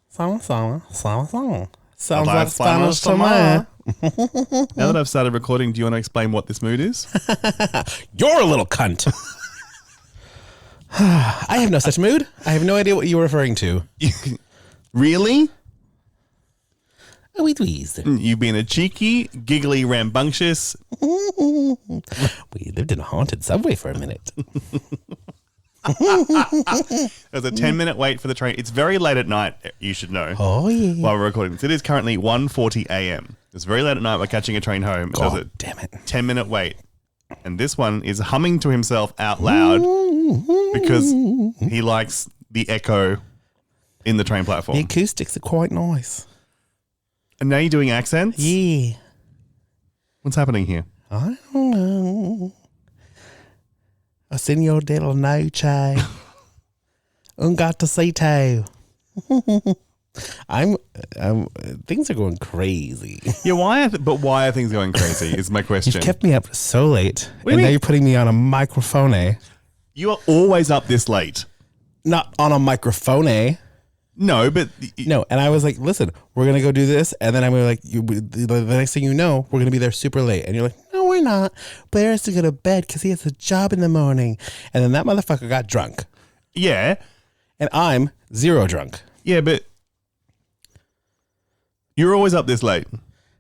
Sounds like like Spanish to me. Now that I've started recording, do you want to explain what this mood is? You're a little cunt. I have no such mood. I have no idea what you were referring to. Really? Oui, please. You've been a cheeky, giggly, rambunctious. We lived in a haunted subway for a minute. There's a 10-minute wait for the train. It's very late at night, you should know. Oh, yeah. While we're recording this. It is currently 1:40 a.m. It's very late at night. We're catching a train home. God There's a damn it. 10-minute wait. And this one is humming to himself out loud because he likes the echo in the train platform. The acoustics are quite nice. And now you're doing accents? Yeah. What's happening here? I don't know. A Senor de la Noche. Un gatosito. I'm things are going crazy. Yeah, why are things going crazy is my question. You've kept me up so late. What do you And now mean? you're putting me on a microphone. You are always up this late. Not on a microphone. No, but... No, and I was like, listen, we're going to go do this. And then I'm like, the next thing you know, we're going to be there super late. And you're like, no, we're not. Blair has to go to bed because he has a job in the morning. And then that motherfucker got drunk. Yeah. And I'm zero drunk. Yeah, but... You're always up this late.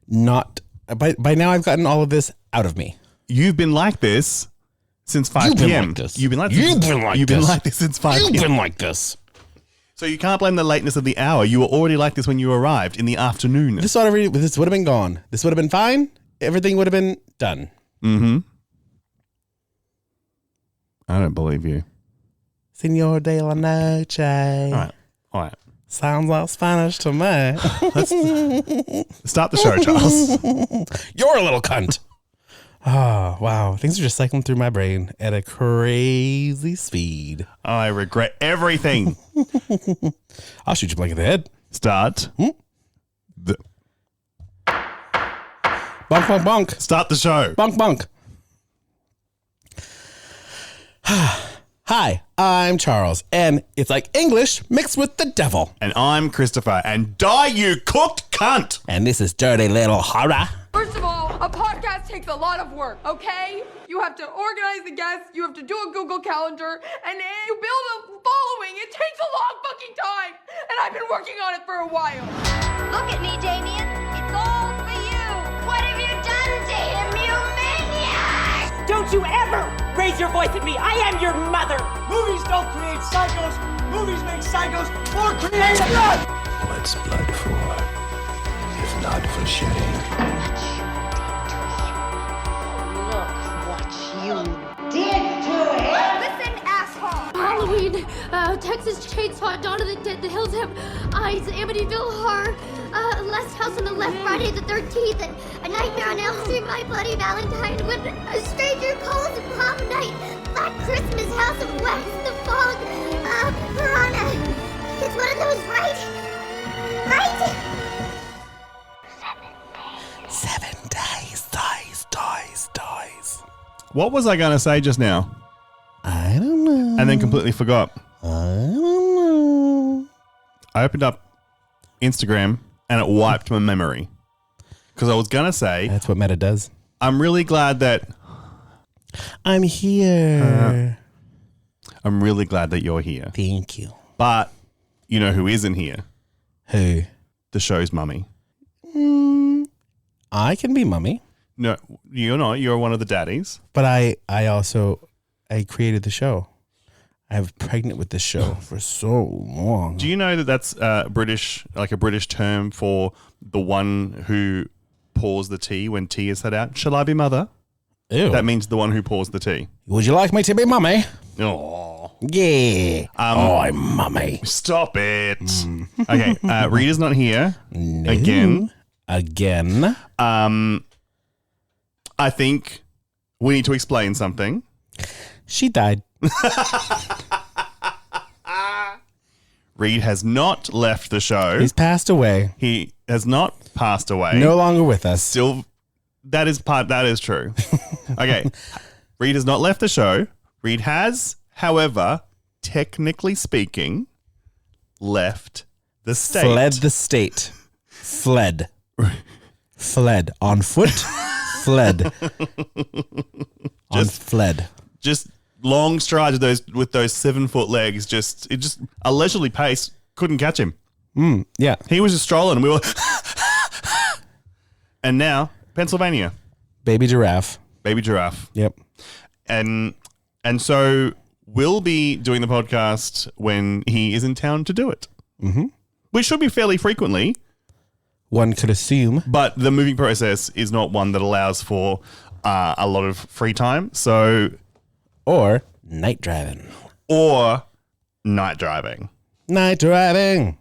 Not... By now, I've gotten all of this out of me. You've been like this since 5 You've been p.m. like this. You've been like You've this. been like You've this. been like this since 5 You've p.m. been like this. So you can't blame the lateness of the hour. You were already like this when you arrived in the afternoon. This would have been gone. This would have been fine. Everything would have been done. Mm-hmm. I don't believe you. Senor de la Noche. All right. Sounds like Spanish to me. Start the show, Charles. You're a little cunt. Oh, wow. Things are just cycling through my brain at a crazy speed. I regret everything. I'll shoot you blank in the head. Start. Bonk, bonk, bonk. Start the show. Bonk, bonk. Hi, I'm Charles, and it's like English mixed with the devil. And I'm Christopher, and die you cooked cunt. And this is Dirty Little Horror. First of all, a podcast takes a lot of work, okay? You have to organize the guests, you have to do a Google Calendar, and you build a following. It takes a long fucking time, and I've been working on it for a while. Look at me, Damien. It's all for you. What have you done to him, you maniac? Don't you ever raise your voice at me. I am your mother. Movies don't create psychos. Movies make psychos more creative. What's blood for, if not for shedding? Look what you did to him. Listen, asshole. Halloween, Texas Chainsaw, Dawn of the Dead, The Hills Have Eyes, Amityville Horror, Last House on the Left, Friday the 13th, A Nightmare on Elm Street, My Bloody Valentine, When a Stranger Calls, Prom Night, Black Christmas, House of Wax, The Fog, Piranha. It's one of those, right? Right? 7 days, dies. What was I going to say just now? I don't know. And then completely forgot. I don't know. I opened up Instagram and it wiped my memory. Because I was going to say, That's what Meta does. I'm really glad that... I'm here. I'm really glad that you're here. Thank you. But you know who isn't here? Who? The show's mummy. I can be mummy. No, you're not. You're one of the daddies. But I created the show. I was pregnant with this show for so long. Do you know that that's British, like a British term for the one who pours the tea when tea is set out? Shall I be mother? Ew. That means the one who pours the tea. Would you like me to be mummy? Oh, Yeah. I'm mummy. stop it. Okay, Rita's not here again. Again. I think we need to explain something. She died. Reed has not left the show. He's passed away. He has not passed away. No longer with us. Still, that is true. Okay. Reed has not left the show. Reed has, however, technically speaking, left the state. Fled the state. Fled. Fled. On foot. Fled. Fled. Just long strides with those 7-foot legs. It just a leisurely pace. Couldn't catch him. Yeah. He was just strolling. And we were. And now Pennsylvania. Baby giraffe. Baby giraffe. Yep. And so we'll be doing the podcast when he is in town to do it. Mm-hmm. Which should be fairly frequently. One could assume. But the moving process is not one that allows for a lot of free time. So, Or night driving. Or night driving. Night driving.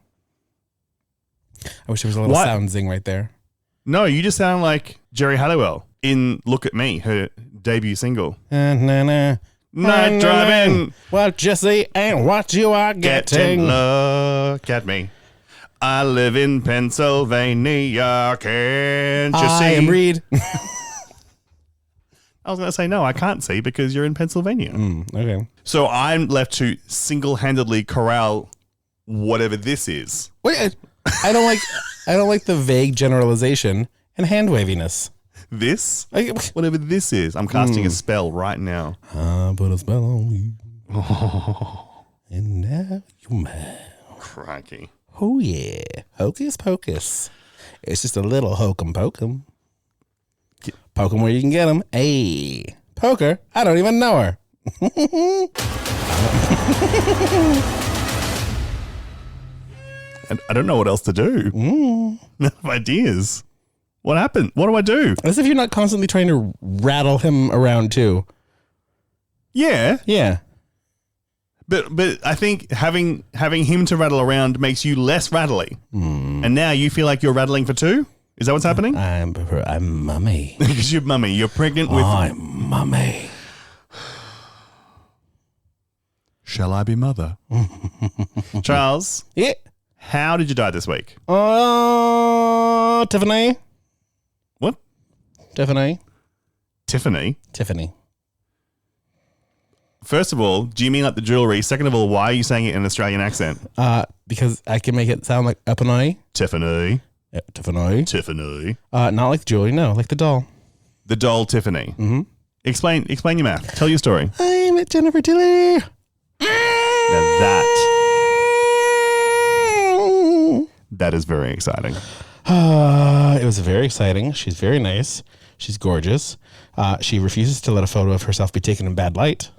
I wish there was a little sound zing right there. No, you just sound like Jerry Halliwell in Look at Me, her debut single. Night driving. What you see ain't what you are getting. Look at me. I live in Pennsylvania. Can't you see? I am Reed. I was going to say, no, I can't see because you're in Pennsylvania. Okay. So I'm left to single-handedly corral whatever this is. Wait, I don't like the vague generalization and hand waviness. This? Whatever this is. I'm casting a spell right now. I put a spell on you. And now you're mine. Crikey. Oh, yeah. Hocus pocus. It's just a little hokum pokum. Poke 'em where you can get 'em. Hey. Poker? I don't even know her. I don't know what else to do. None of ideas. What happened? What do I do? As if you're not constantly trying to rattle him around, too. Yeah. Yeah. But I think having him to rattle around makes you less rattly. And now you feel like you're rattling for two? Is that what's happening? I'm mummy. Because you're mummy. You're pregnant with... I'm mummy. Shall I be mother? Charles? Yeah. How did you die this week? Tiffany. What? Tiffany. Tiffany. First of all, do you mean like the jewelry? Second of all, why are you saying it in an Australian accent? Because I can make it sound like Tiffany. Tiffany. Yeah, Tiffany. Tiffany. Not like the jewelry, no, like the doll. The doll Tiffany. Mm-hmm. Explain your math. Tell your story. I met Jennifer Tilly. Now that is very exciting. It was very exciting. She's very nice. She's gorgeous. She refuses to let a photo of herself be taken in bad light.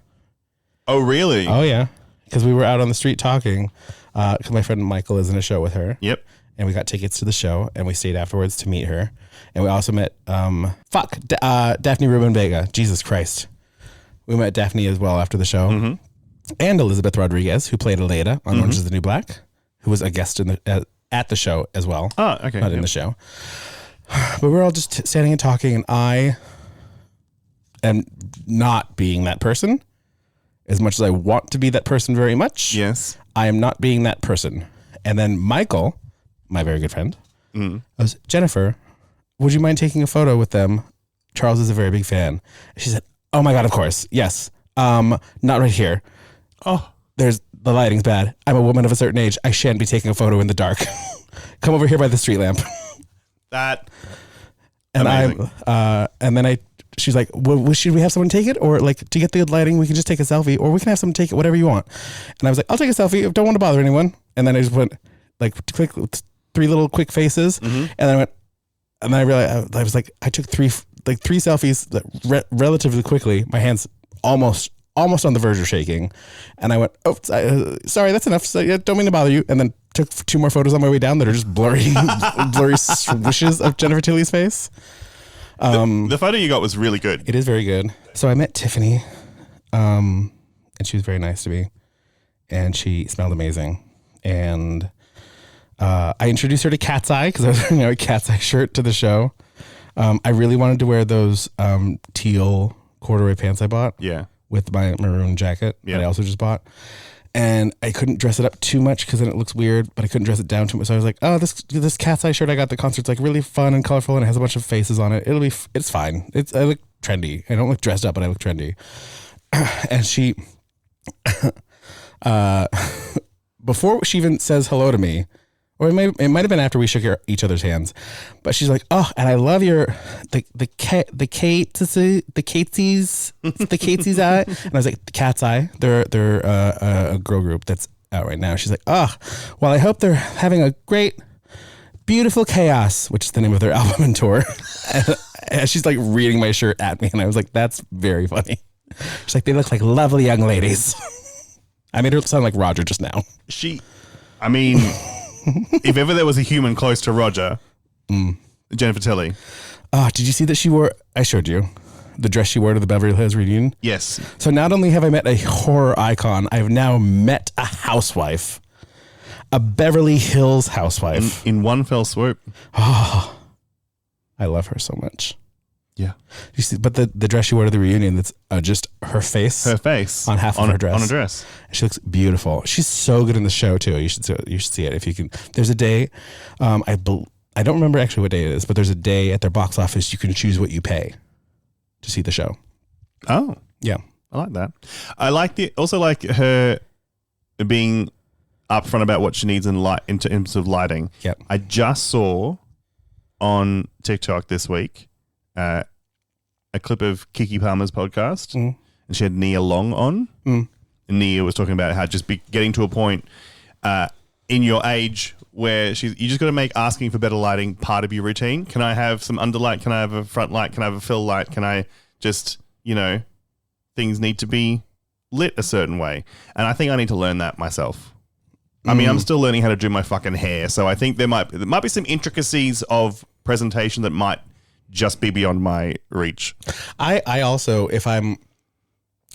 Oh, really? Oh, yeah. Because we were out on the street talking. Because my friend Michael is in a show with her. Yep. And we got tickets to the show, and we stayed afterwards to meet her. And we also met, Daphne Rubin Vega. Jesus Christ. We met Daphne as well after the show. Mm-hmm. And Elizabeth Rodriguez, who played Aleida on Orange is the New Black, who was a guest at the show as well. Oh, okay. Not in the show. But we're all just standing and talking, and I am not being that person. As much as I want to be that person very much, yes, I am not being that person. And then Michael, my very good friend, goes, Jennifer, would you mind taking a photo with them? Charles is a very big fan. She said, oh my God, of course. Yes. Not right here. Oh, the lighting's bad. I'm a woman of a certain age. I shan't be taking a photo in the dark. Come over here by the street lamp. That. And amazing. She's like, well, should we have someone take it? Or like to get the good lighting, we can just take a selfie, or we can have someone take it, whatever you want. And I was like, I'll take a selfie. I don't want to bother anyone. And then I just went like three little quick faces. Mm-hmm. And then I went, and then I realized I was like, I took three selfies relatively quickly. My hands almost on the verge of shaking. And I went, oh, sorry, that's enough. So, yeah, don't mean to bother you. And then took 2 more photos on my way down that are just blurry swishes of Jennifer Tilly's face. The photo you got was really good. It is very good. So I met Tiffany, and she was very nice to me, and she smelled amazing. And I introduced her to Cat's Eye because I was wearing a Cat's Eye shirt to the show. I really wanted to wear those teal corduroy pants I bought. Yeah. With my maroon jacket that I also just bought. And I couldn't dress it up too much because then it looks weird, but I couldn't dress it down too much. So I was like, oh, this Cat's Eye shirt I got at the concert's like really fun and colorful, and it has a bunch of faces on it. It's fine. I look trendy. I don't look dressed up, but I look trendy. And she, but before she even says hello to me, or it might have been after we shook each other's hands, but she's like, "Oh, and I love the Catesies eye," and I was like, "The Cat's Eye." They're a girl group that's out right now. She's like, "Oh, well, I hope they're having a great, beautiful chaos," which is the name of their album and tour. And she's like reading my shirt at me, and I was like, "That's very funny." She's like, "They look like lovely young ladies." I made her sound like Roger just now. I mean, if ever there was a human close to Roger, Jennifer Tilly. Oh, did you see that she wore, I showed you, the dress she wore to the Beverly Hills reunion? Yes. So not only have I met a horror icon, I've now met a housewife. A Beverly Hills housewife. In one fell swoop. Oh, I love her so much. Yeah. You see, but the dress she wore to the reunion, that's just her face. Her face. On half of her dress. On a dress. She looks beautiful. She's so good in the show, too. You should see it if you can. There's a day, I don't remember actually what day it is, but there's a day at their box office you can choose what you pay to see the show. Oh. Yeah. I like that. I also like her being upfront about what she needs in terms of lighting. Yep. I just saw on TikTok this week a clip of Kiki Palmer's podcast, and she had Nia Long on. And Nia was talking about how just getting to a point in your age where you just got to make asking for better lighting part of your routine. Can I have some underlight? Can I have a front light? Can I have a fill light? Can I just, things need to be lit a certain way. And I think I need to learn that myself. I mean, I'm still learning how to do my fucking hair, so I think there might be some intricacies of presentation that might just be beyond my reach. I also, if I'm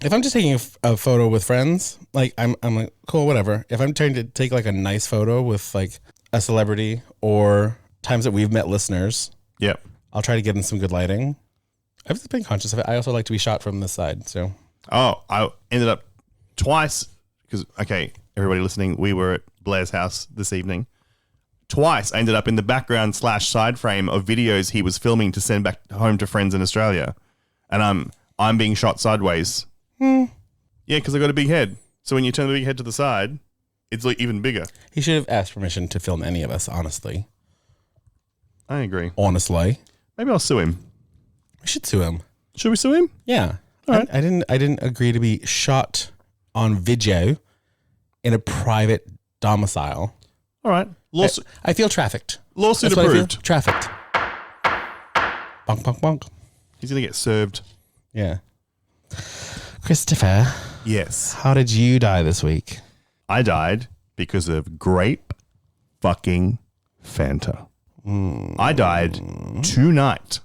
just taking a photo with friends, like I'm like, cool, whatever. If I'm trying to take like a nice photo with like a celebrity or times that we've met listeners, yep, I'll try to get in some good lighting. I've just been conscious of it. I also like to be shot from this side, so. Oh, I ended up twice because, okay, everybody listening, we were at Blair's house this evening. Twice I ended up in the background / side frame of videos he was filming to send back home to friends in Australia. And I'm being shot sideways. Yeah, because I got a big head. So when you turn the big head to the side, it's like even bigger. He should have asked permission to film any of us, honestly. I agree. Honestly. Maybe I'll sue him. We should sue him. Should we sue him? Yeah. All right. I didn't agree to be shot on video in a private domicile. All right. I feel trafficked. Lawsuit That's approved. Trafficked. Bonk, bonk, bonk. He's going to get served. Yeah. Christopher. Yes. How did you die this week? I died because of Grape fucking Fanta. I died tonight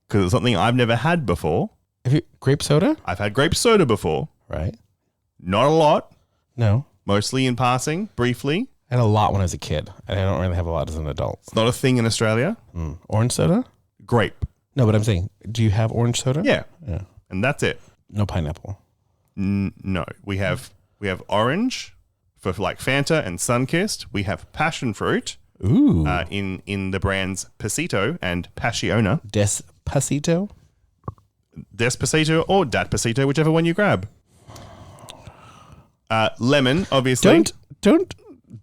because it's something I've never had before. Have you grape soda? I've had grape soda before. Right. Not a lot. No. Mostly in passing, briefly. I had a lot when I was a kid. I don't really have a lot as an adult. It's not a thing in Australia. Orange soda? Grape. No, but I'm saying, do you have orange soda? Yeah. Yeah. And that's it. No pineapple. No. We have orange for like Fanta and Sunkist. We have passion fruit. Ooh. In the brands Pasito and Passiona. Despacito? Despacito or Datpacito, whichever one you grab. Lemon, obviously. Don't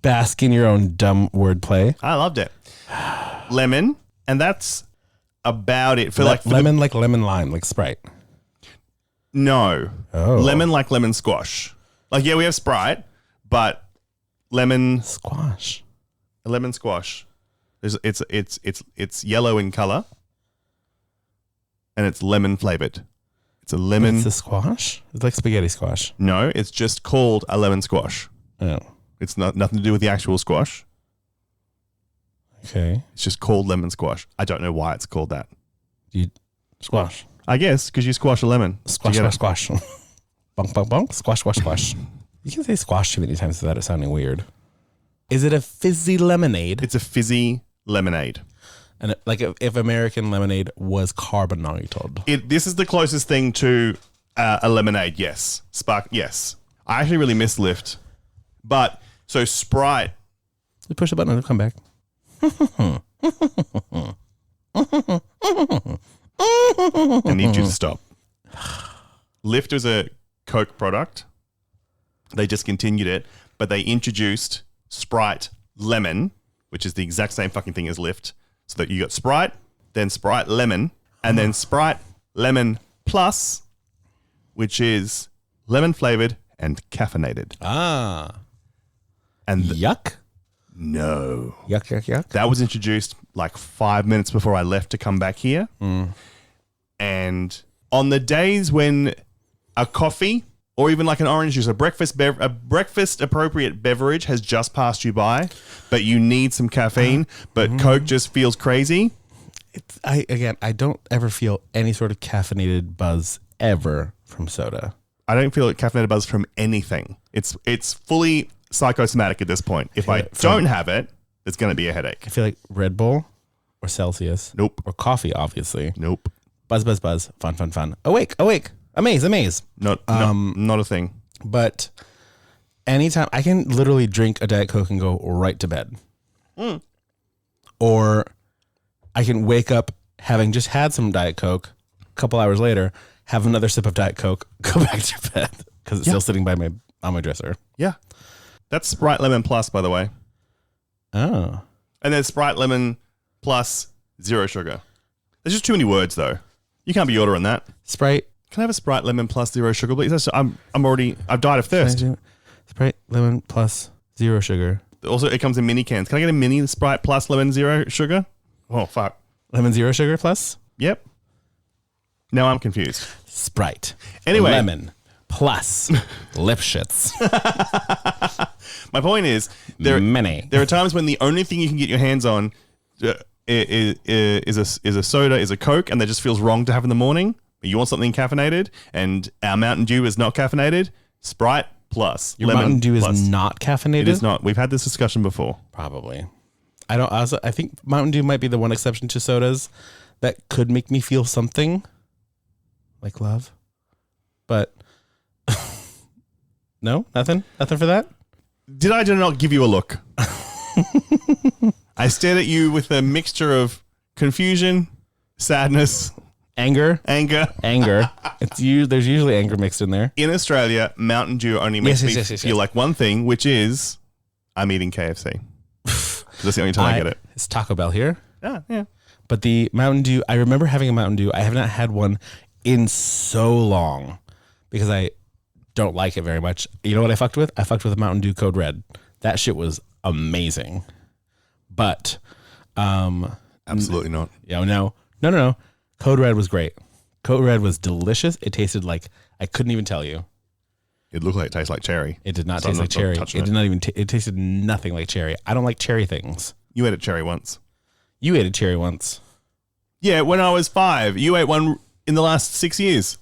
bask in your own dumb wordplay. I loved it. Lemon, and that's about it. For lemon like lemon lime, like Sprite. No. Oh. Lemon like lemon squash. Like, yeah, we have Sprite, but lemon squash. A lemon squash. It's yellow in color, and it's lemon flavored. It's a lemon. It's a squash? It's like spaghetti squash. No, it's just called a lemon squash. Oh. It's nothing to do with the actual squash. Okay. It's just called lemon squash. I don't know why it's called that. Squash. I guess because you squash a lemon. Squash. Bonk, bonk, bonk. Squash, squash, squash. You can say squash too many times without it sounding weird. Is it a fizzy lemonade? It's a fizzy lemonade. And like if American lemonade was carbonated. This is the closest thing to a lemonade, yes. Spark, yes. I actually really miss Lift. But, so Sprite. You push the button and it'll come back. I need you to stop. Lift was a Coke product. They discontinued it, but they introduced Sprite Lemon, which is the exact same fucking thing as Lift. So that you got Sprite, then Sprite Lemon, and then Sprite Lemon Plus, which is lemon flavored and caffeinated. And Yuck. no. Yuck. That was introduced like 5 minutes before I left to come back here. And on the days when a coffee or even like an orange juice, a breakfast appropriate beverage has just passed you by, but you need some caffeine, but Coke just feels crazy. I don't ever feel any sort of caffeinated buzz ever from soda. I don't feel caffeinated buzz from anything. It's fully psychosomatic at this point. If I don't have it, it's going to be a headache. I feel like Red Bull or Celsius. Nope. Or coffee, obviously. Nope. Buzz. Fun. Awake. Amaze. Not a thing. But anytime I can literally drink a Diet Coke and go right to bed. Or I can wake up having just had some Diet Coke, a couple hours later, have another sip of Diet Coke, go back to bed because it's still sitting on my dresser. Yeah. That's Sprite Lemon Plus, by the way. Oh. And then Sprite Lemon Plus Zero Sugar. There's just too many words, though. You can't be ordering that. Sprite. Can I have a Sprite Lemon Plus Zero Sugar, please? I've died of thirst. Sprite Lemon Plus Zero Sugar. Also, it comes in mini cans. Can I get a mini Sprite Plus Lemon Zero Sugar? Oh, fuck. Lemon Zero Sugar Plus? Yep. Now I'm confused. Sprite. Anyway. Lemon Plus Lipschitz. My point is, there are times when the only thing you can get your hands on is a soda, is a Coke, and that just feels wrong to have in the morning. You want something caffeinated, and our Mountain Dew is not caffeinated. Sprite Plus. Your Lemon Mountain Dew Plus. is not caffeinated? It is not. We've had this discussion before. Probably. I think Mountain Dew might be the one exception to sodas that could make me feel something like love. But no, nothing for that. Did I not give you a look? I stared at you with a mixture of confusion, sadness, anger. There's usually anger mixed in there. In Australia, Mountain Dew only makes me feel like one thing, which is I'm eating KFC. That's the only time I get it. It's Taco Bell here. Yeah. But the Mountain Dew, I remember having a Mountain Dew. I have not had one in so long because I don't like it very much. You know what I fucked with? I fucked with a Mountain Dew Code Red. That shit was amazing. But absolutely not. Yeah, no. Code Red was great. Code Red was delicious. It tasted like I couldn't even tell you. It looked like it tasted like cherry. It did not taste like cherry. It did not even. It tasted nothing like cherry. I don't like cherry things. You ate a cherry once. You ate a cherry once. Yeah, when I was 5. You ate one in the last 6 years.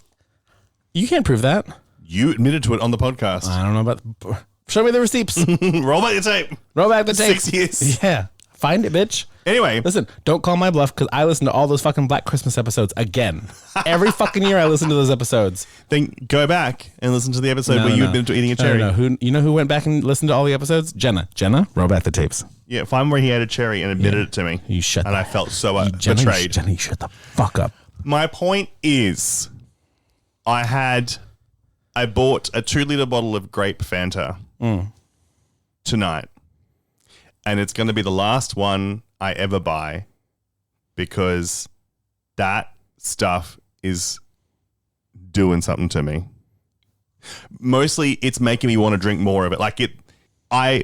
You can't prove that. You admitted to it on the podcast. I don't know about. Show me the receipts. Roll back the tape. Roll back the tape. 6 years. Yeah. Find it, bitch. Anyway. Listen, don't call my bluff because I listen to all those fucking Black Christmas episodes again. Every fucking year I listen to those episodes. Then go back and listen to the episode where you admitted to eating a cherry. No. Who went back and listened to all the episodes? Jenna, roll back the tapes. Yeah, find where he ate a cherry and admitted it to me. You shut And I felt so betrayed. Jenna, you shut the fuck up. My point is, I bought a 2-liter bottle of Grape Fanta tonight. And it's going to be the last one I ever buy because that stuff is doing something to me. Mostly it's making me want to drink more of it. I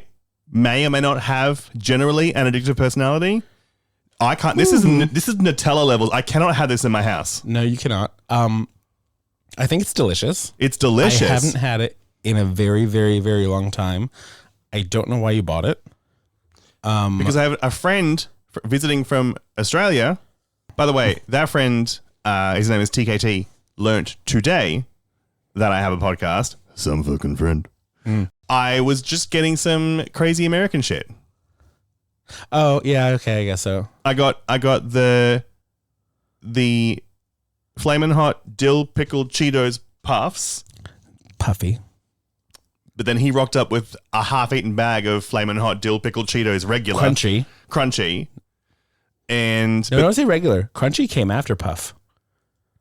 may or may not have generally an addictive personality. I can't. This is Nutella levels. I cannot have this in my house. No, you cannot. I think it's delicious. It's delicious. I haven't had it in a very, very, very long time. I don't know why you bought it. Because I have a friend visiting from Australia. By the way, that friend, his name is TKT, learnt today that I have a podcast. Some fucking friend. I was just getting some crazy American shit. Oh, yeah, okay, I guess so. I got the Flamin' Hot Dill Pickled Cheetos Puffs. Puffy. But then he rocked up with a half-eaten bag of Flamin' Hot Dill Pickled Cheetos regular. Crunchy. And... No, don't say regular. Crunchy came after Puff.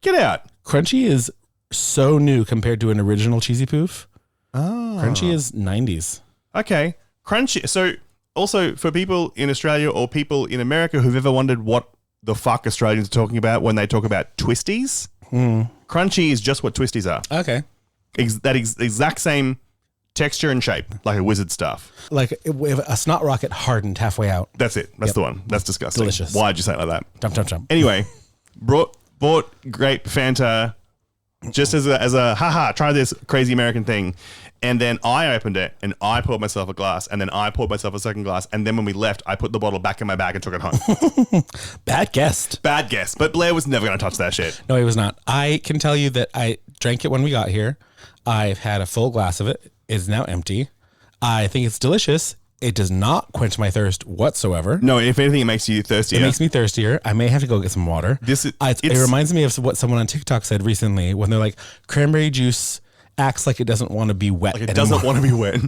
Get out. Crunchy is so new compared to an original Cheesy Poof. Oh. Crunchy is 90s. Okay. Crunchy. So also for people in Australia or people in America who've ever wondered what the fuck Australians are talking about when they talk about twisties, crunchy is just what twisties are. Okay. Exact same texture and shape, like a wizard stuff. Like if a snot rocket hardened halfway out. That's it. That's the one. That's disgusting. Delicious. Why'd you say it like that? Jump. Anyway, bought Grape Fanta just as a haha, try this crazy American thing. And then I opened it and I poured myself a glass and then I poured myself a second glass. And then when we left, I put the bottle back in my bag and took it home. Bad guess. But Blair was never going to touch that shit. No, he was not. I can tell you that I drank it when we got here. I've had a full glass of it. It's now empty. I think it's delicious. It does not quench my thirst whatsoever. No, if anything, it makes you thirstier. It makes me thirstier. I may have to go get some water. It reminds me of what someone on TikTok said recently when they're like, cranberry juice acts like it doesn't want to be wet anymore. Doesn't want to be wet.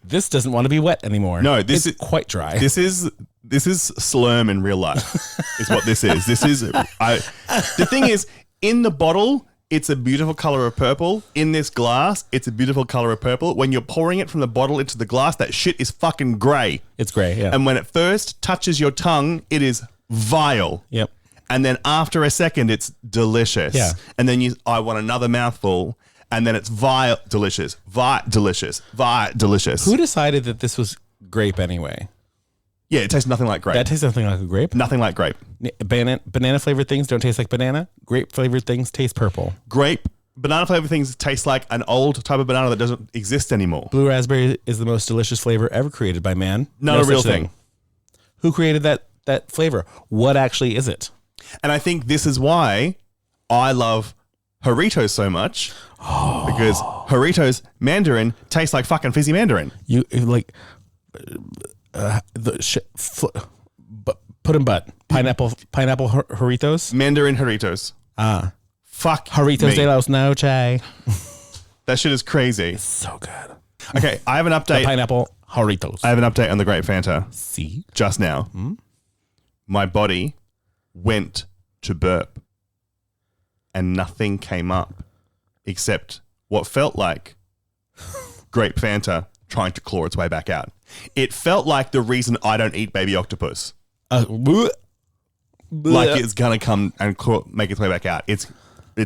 This doesn't want to be wet anymore. No, this is quite dry. This is Slurm in real life is what this is. The thing is, in the bottle, it's a beautiful color of purple. In this glass, it's a beautiful color of purple. When you're pouring it from the bottle into the glass, that shit is fucking gray. It's gray, yeah. And when it first touches your tongue, it is vile. Yep. And then after a second, it's delicious. Yeah. And then I want another mouthful. And then it's vile, delicious, delicious. Who decided that this was grape anyway? Yeah, it tastes nothing like grape. That tastes nothing like a grape? Nothing like grape. Banana flavored things don't taste like banana. Grape flavored things taste purple. Banana flavored things taste like an old type of banana that doesn't exist anymore. Blue raspberry is the most delicious flavor ever created by man. Not a real thing. Who created that flavor? What actually is it? And I think this is why I love Doritos so much. Because Doritos Mandarin tastes like fucking fizzy Mandarin. You like put in butt. Pineapple Doritos? Mandarin Doritos. Fuck Doritos de los Noche. That shit is crazy. It's so good. Okay, I have an update. The pineapple Doritos. I have an update on the Grape Fanta. See? Just now. My body went to burp and nothing came up except what felt like Grape Fanta trying to claw its way back out. It felt like the reason I don't eat baby octopus. Like it's gonna come and make its way back out. It's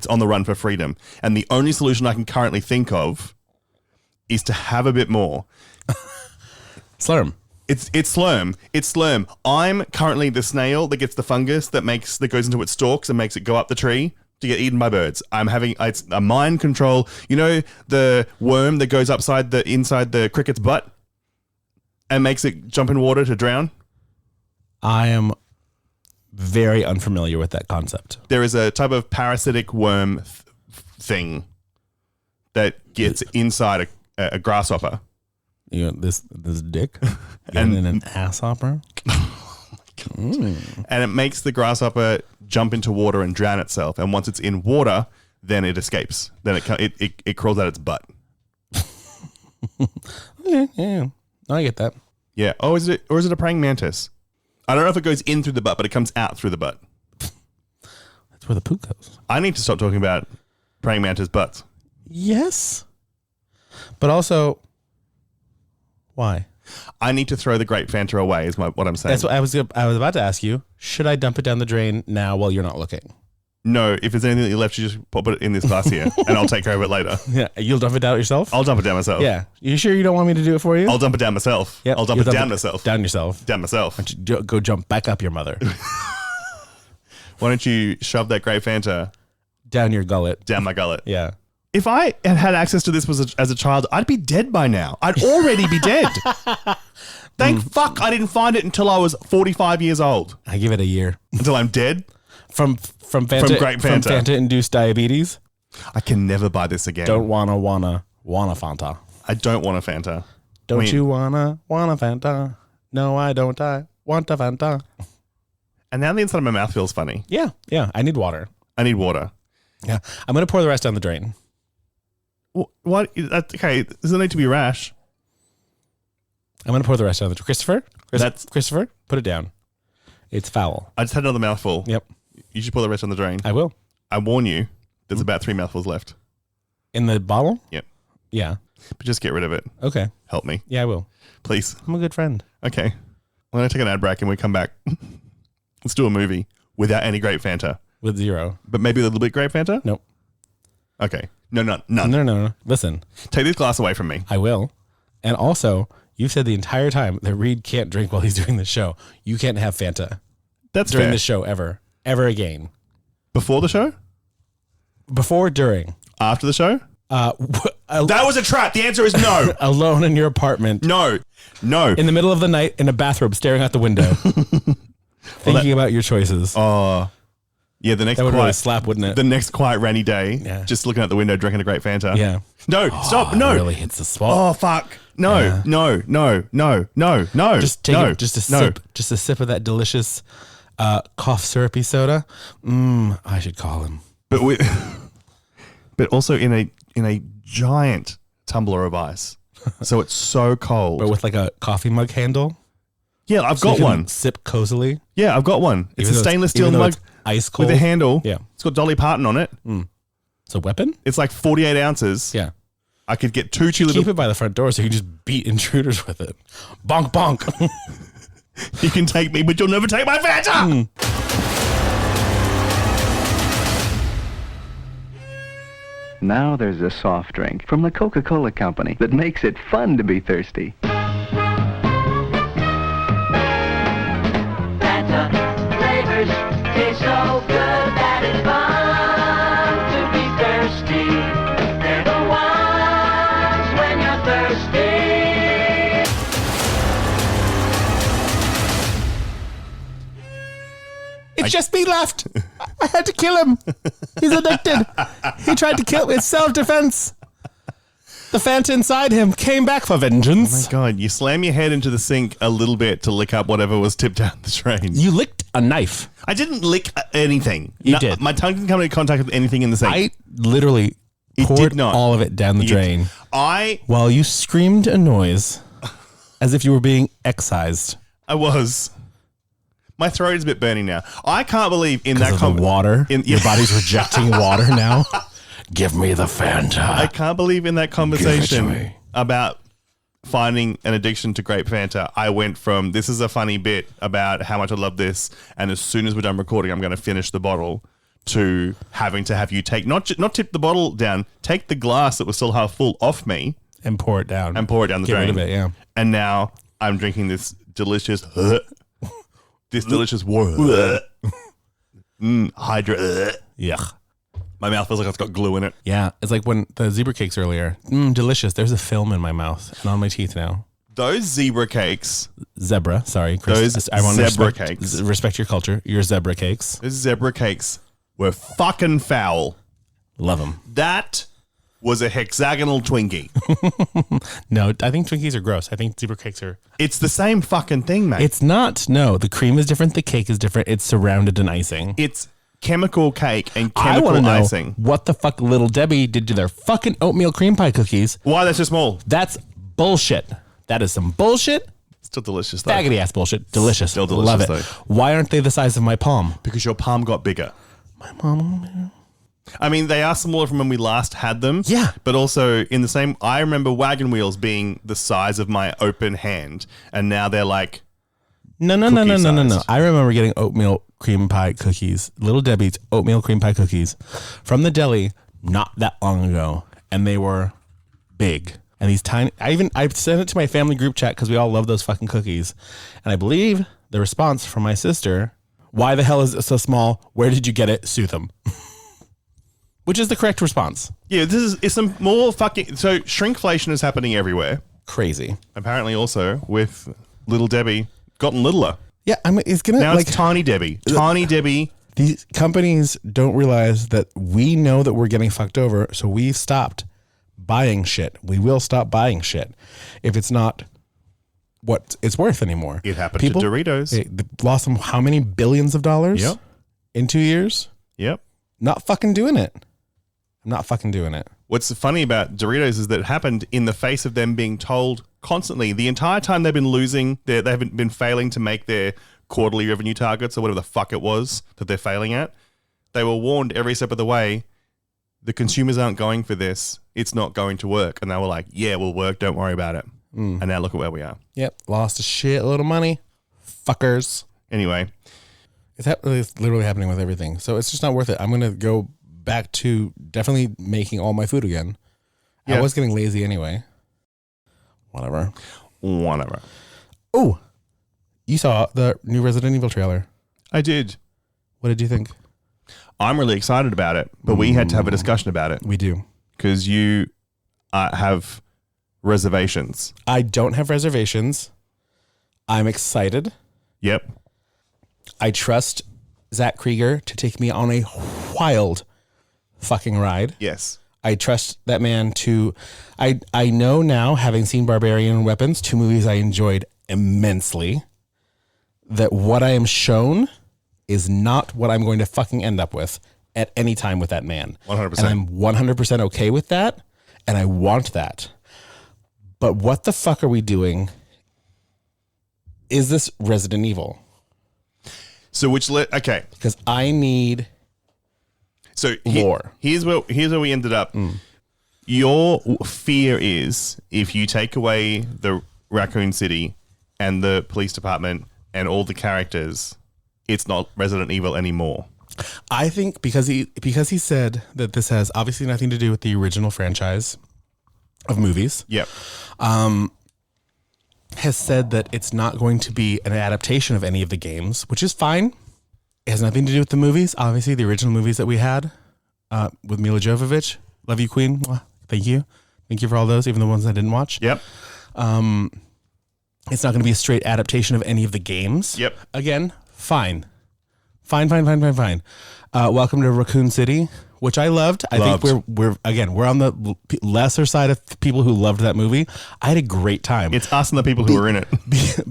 on the run for freedom. And the only solution I can currently think of is to have a bit more. Slurm. It's slurm. It's slurm. I'm currently the snail that gets the fungus that goes into its stalks and makes it go up the tree to get eaten by birds. It's a mind control. You know the worm that goes inside the cricket's butt and makes it jump in water to drown? I am very unfamiliar with that concept. There is a type of parasitic worm thing that gets inside a grasshopper. You know, this dick and in an asshopper. And it makes the grasshopper jump into water and drown itself. And once it's in water, then it escapes. Then it crawls out its butt. Yeah, I get that. Yeah. Oh, is it a praying mantis? I don't know if it goes in through the butt, but it comes out through the butt. That's where the poo goes. I need to stop talking about praying mantis butts. Yes, but also, why? I need to throw the Grape Fanta away. Is what I'm saying. That's what I was about to ask you. Should I dump it down the drain now while you're not looking? No. If there's anything that you left, you just pop it in this glass here, and I'll take care of it later. Yeah, you'll dump it down yourself. I'll dump it down myself. Yeah, you sure you don't want me to do it for you? I'll dump it down myself. Yep. I'll dump it down myself. Down yourself. Down myself. Why don't you go jump back up your mother? Why don't you shove that Grape Fanta down your gullet? Down my gullet. Yeah. If I had access to this as a child, I'd be dead by now. I'd already be dead. Thank fuck I didn't find it until I was 45 years old. I give it a year. Until I'm dead? From Fanta, from Grape Fanta. From Fanta-induced diabetes? I can never buy this again. Don't wanna Fanta. I don't want a Fanta. Don't you wanna Fanta? No, I don't. I want a Fanta. And now the inside of my mouth feels funny. Yeah. I need water. Yeah. I'm going to pour the rest down the drain. What? Okay, doesn't need to be rash. I'm going to pour the rest down the drain. Christopher, put it down. It's foul. I just had another mouthful. Yep. You should pour the rest on the drain. I will. I warn you, there's about 3 mouthfuls left. In the bottle? Yep. Yeah. But just get rid of it. Okay. Help me. Yeah, I will. Please. I'm a good friend. Okay. I'm going to take an ad break and we come back. Let's do a movie without any Grape Fanta. With 0. But maybe a little bit Grape Fanta? Nope. Okay. No, none. No. Listen. Take this glass away from me. I will. And also, you've said the entire time that Reed can't drink while he's doing the show. You can't have Fanta That's during fair. the show ever again. Before the show? Before, during. After the show? That That was a trap. The answer is no. Alone in your apartment. No. In the middle of the night in a bathrobe staring out the window. Thinking about your choices. Oh. Yeah, the next That would quiet really slap, wouldn't it? The next quiet rainy day. Yeah. Just looking out the window, drinking a Grape Fanta. Yeah. No, stop. No. It really hits the spot. Oh, fuck. No, Yeah. no. Just take it, just a sip. Just a sip of that delicious cough syrupy soda. I should call him. But also in a giant tumbler of ice. So it's so cold. But with like a coffee mug handle. Yeah, I've So got you can one. Sip cozily. Yeah, I've got one. It's Even a though stainless steel even though mug it's ice cold. with a handle. Yeah. It's got Dolly Parton on it. It's a weapon? It's like 48 ounces. Yeah. I could get 2 chili. Keep it by the front door so you can just beat intruders with it. Bonk, bonk. You can take me, but you'll never take my Fanta. Now there's a soft drink from the Coca-Cola Company that makes it fun to be thirsty. Fanta flavors taste so good that it's fun to be thirsty. They're the ones when you're thirsty. It's just me left. I had to kill him. He's addicted. He tried to kill me. It's self-defense. The Fanta inside him came back for vengeance. Oh my God, you slam your head into the sink a little bit to lick up whatever was tipped down the drain. You licked a knife. I didn't lick anything. You did. My tongue didn't come into contact with anything in the sink. I literally poured did not. all of it down the drain while you screamed a noise as if you were being excised. I was. My throat is a bit burning now. I can't believe in that The water. Your body's rejecting water now. Give me the Fanta. I can't believe in that Give it to conversation me. about finding an addiction to Grape Fanta, I went from this is a funny bit about how much I love this, and as soon as we're done recording, I'm going to finish the bottle, to having to have you take not tip the bottle down, take the glass that was still half full off me and pour it down the Get drain. rid of it, yeah. And now I'm drinking this delicious hydra. Yuck. My mouth feels like it's got glue in it. Yeah, it's like when the zebra cakes earlier. Delicious. There's a film in my mouth and on my teeth now. Those zebra cakes. Zebra, sorry, Chris. Those I want to zebra respect, cakes. Respect your culture. Your zebra cakes. Those zebra cakes were fucking foul. Love them. That was a hexagonal Twinkie. No, I think Twinkies are gross. I think zebra cakes are... It's the same fucking thing, mate. It's not. No, the cream is different. The cake is different. It's surrounded in icing. It's chemical cake and I want to chemical know icing. what the fuck Little Debbie did to their fucking oatmeal cream pie cookies. Why they're so small? That's bullshit. That is some bullshit. Still delicious, though. Faggoty ass bullshit. Delicious. Still delicious, Love it. though. Why aren't they the size of my palm? Because your palm got bigger. My palm. I mean, they are smaller from when we last had them. Yeah. But also in the same, I remember wagon wheels being the size of my open hand, and now they're like No. sized. I remember getting oatmeal cream pie cookies, Little Debbie's oatmeal cream pie cookies from the deli not that long ago, and they were big. And these tiny, I sent it to my family group chat because we all love those fucking cookies. And I believe the response from my sister, why the hell is it so small? Where did you get it? Sue them. Which is the correct response. Yeah, it's some more fucking... So shrinkflation is happening everywhere. Crazy. Apparently also with Little Debbie gotten littler. Yeah, I mean, it's going to... Now it's Tiny Debbie. Tiny Debbie. These companies don't realize that we know that we're getting fucked over, so we've stopped buying shit. We will stop buying shit if it's not what it's worth anymore. It happened to Doritos. They lost them how many billions of dollars? Yep. In 2 years? Yep. Not fucking doing it. I'm not fucking doing it. What's funny about Doritos is that it happened in the face of them being told constantly the entire time they've been losing, they haven't been failing to make their quarterly revenue targets or whatever the fuck it was that they're failing at. They were warned every step of the way, the consumers aren't going for this. it's not going to work. And they were like, yeah, we'll work. Don't worry about it. And now look at where we are. Yep. Lost a shitload of money. Fuckers. Anyway. It's literally happening with everything. So it's just not worth it. I'm going to go back to definitely making all my food again. Yeah. I was getting lazy anyway. Whatever. Oh, you saw the new Resident Evil trailer. I did. What did you think? I'm really excited about it, but we had to have a discussion about it. We do. Because you have reservations. I don't have reservations. I'm excited. Yep. I trust Zach Krieger to take me on a wild fucking ride. Yes. I trust that man to... I know now, having seen Barbarian and Weapons, 2 movies I enjoyed immensely, that what I am shown is not what I'm going to fucking end up with at any time with that man. 100%. And I'm 100% okay with that, and I want that. But what the fuck are we doing? Is this Resident Evil? So okay. Because I need lore. Here's where we ended up. Your fear is if you take away the Raccoon City and the police department and all the characters, it's not Resident Evil anymore. I think because he said that this has obviously nothing to do with the original franchise of movies. Yep. Has said that it's not going to be an adaptation of any of the games, which is fine. It has nothing to do with the movies. Obviously, the original movies that we had with Mila Jovovich. Love you, Queen. Mwah. Thank you. Thank you for all those, even the ones I didn't watch. Yep. It's not going to be a straight adaptation of any of the games. Yep. Again, fine. Fine. Welcome to Raccoon City, which I loved. I think we're on the lesser side of people who loved that movie. I had a great time. It's us and the people who were in it.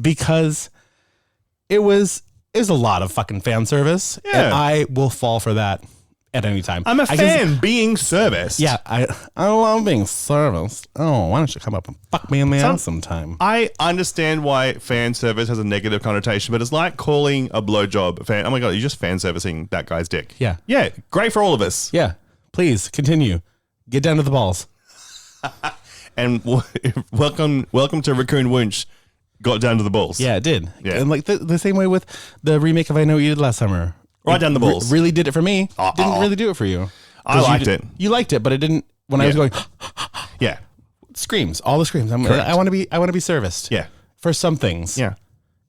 Because it was a lot of fucking fan service. Yeah. And I will fall for that at any time. I'm a fan being serviced. Yeah, I love being serviced. Oh, why don't you come up and fuck me in the ass sometime? I understand why fan service has a negative connotation, but it's like calling a blowjob fan. Oh my God, you're just fan servicing that guy's dick. Yeah. Yeah, great for all of us. Yeah, please continue. Get down to the balls. And welcome to Raccoon Winch. Got down to the balls. Yeah, it did. Yeah. And like the same way with the remake of I Know What You Did Last Summer. Right down the balls. Really did it for me. Didn't really do it for you. I liked it. You liked it, but it didn't. When I was going, yeah, screams, all the screams. I want to be serviced. Yeah, for some things. Yeah.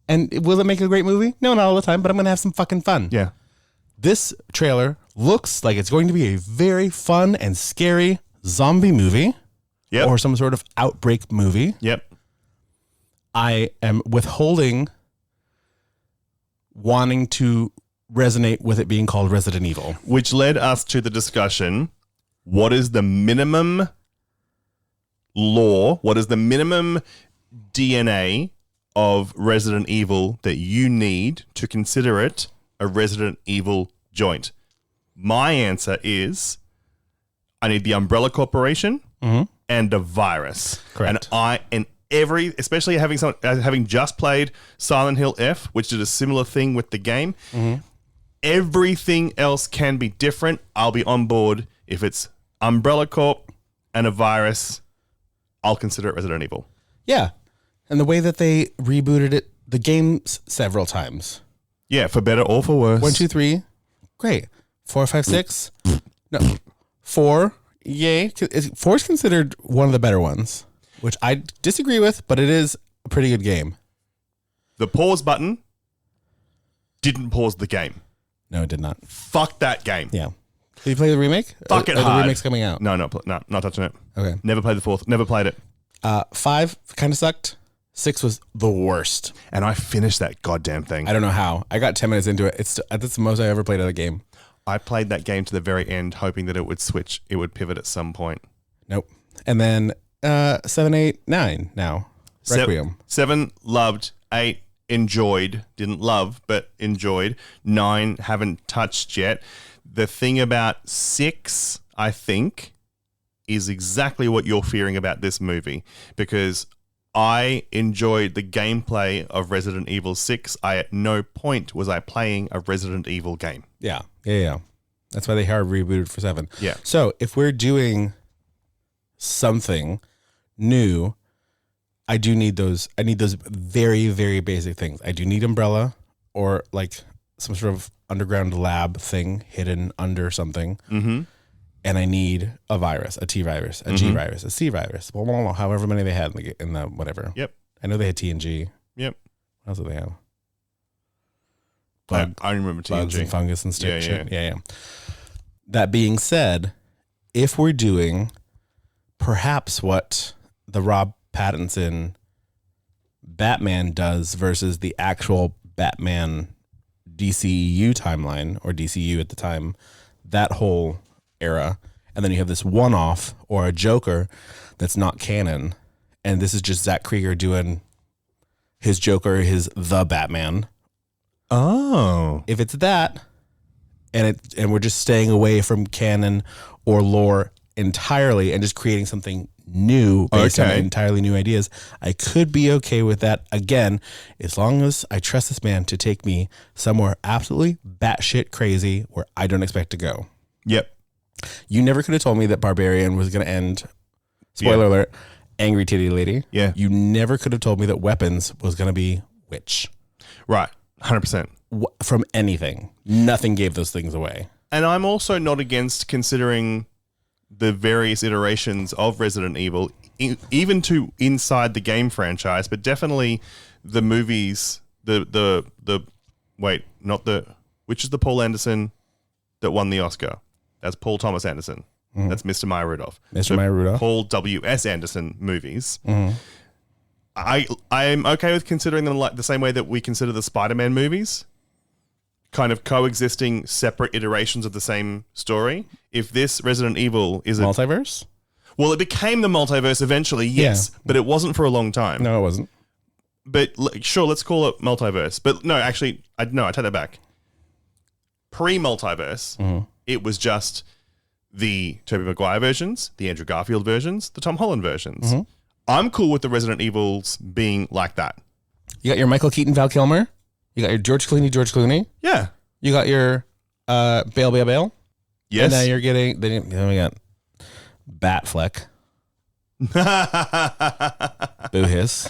And will it make a great movie? No, not all the time. But I'm gonna have some fucking fun. Yeah. This trailer looks like it's going to be a very fun and scary zombie movie. Yep. Or some sort of outbreak movie. Yep. I am withholding wanting to resonate with it being called Resident Evil. Which led us to the discussion, what is the minimum lore, what is the minimum DNA of Resident Evil that you need to consider it a Resident Evil joint? My answer is I need the Umbrella Corporation and a virus. Correct. And especially having just played Silent Hill F, which did a similar thing with the game. Everything else can be different. I'll be on board. If it's Umbrella Corp and a virus, I'll consider it Resident Evil. Yeah. And the way that they rebooted it, the games several times. Yeah, for better or for worse. 1, 2, 3, great. 4, 5, 6. No, 4. Yay. 4 is considered one of the better ones, which I disagree with, but it is a pretty good game. The pause button didn't pause the game. No, it did not. Fuck that game. Yeah. Did you play the remake? Fuck it or hard. the remake's coming out? No, not touching it. Okay. Never played the 4th. Never played it. 5 kind of sucked. 6 was the worst. And I finished that goddamn thing. I don't know how. I got 10 minutes into it. That's the most I ever played of the game. I played that game to the very end, hoping that it would switch. It would pivot at some point. Nope. And then 7, 8, 9 now. Requiem. 7 loved. 8 enjoyed. Didn't love, but enjoyed. 9 haven't touched yet. The thing about 6, I think, is exactly what you're fearing about this movie, because I enjoyed the gameplay of Resident Evil 6. At no point was I playing a Resident Evil game. Yeah. That's why they hard rebooted for 7. Yeah. So if we're doing something new, I do need those. I need those very, very basic things. I do need umbrella or like some sort of underground lab thing hidden under something. Mm-hmm. And I need a virus, a T virus, a G virus, a C virus, blah, blah, blah, however many they had in the whatever. Yep. I know they had TNG. Yep. What else did they have? I remember Bugs TNG. and fungus and shit. Yeah. Yeah. That being said, if we're doing perhaps what the Rob Pattinson Batman does versus the actual Batman DCEU timeline, or DCU at the time, that whole era, and then you have this one-off or a Joker that's not canon, and this is just Zach Krieger doing his Joker, his the Batman. Oh. If it's that, and we're just staying away from canon or lore entirely and just creating something new based on entirely new ideas, I could be okay with that, again, as long as I trust this man to take me somewhere absolutely batshit crazy where I don't expect to go. Yep. You never could have told me that Barbarian was going to end, spoiler alert, angry titty lady. Yeah. You never could have told me that Weapons was going to be witch. Right. 100%. From anything. Nothing gave those things away. And I'm also not against considering the various iterations of Resident Evil, even to inside the game franchise, but definitely the movies, which is the Paul Anderson that won the Oscar? That's Paul Thomas Anderson. Mm-hmm. That's Mr. Maya Rudolph. Maya Rudolph. Paul W.S. Anderson movies. Mm-hmm. I'm okay with considering them like the same way that we consider the Spider-Man movies, kind of coexisting separate iterations of the same story. If this Resident Evil is multiverse? Well, it became the multiverse eventually, yes, but it wasn't for a long time. No, it wasn't. But sure, let's call it multiverse. But no, actually, I take that back. Pre-multiverse, it was just the Tobey Maguire versions, the Andrew Garfield versions, the Tom Holland versions. Mm-hmm. I'm cool with the Resident Evils being like that. You got your Michael Keaton, Val Kilmer. You got your George Clooney. Yeah. You got your Bale. Yes. And now you're getting, then we got Batfleck. Boo hiss.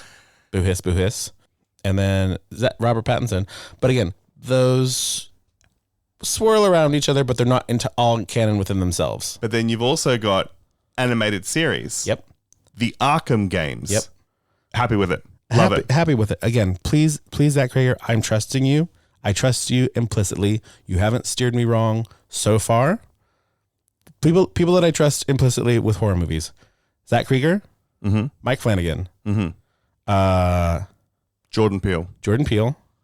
And then Robert Pattinson. But again, those swirl around each other, but they're not into all canon within themselves. But then you've also got animated series. Yep. The Arkham games. Yep. Happy with it. Love it. Happy with it. Again, please, Zach Krieger, I'm trusting you. I trust you implicitly. You haven't steered me wrong so far. People that I trust implicitly with horror movies. Zach Krieger, Mike Flanagan, Jordan Peele.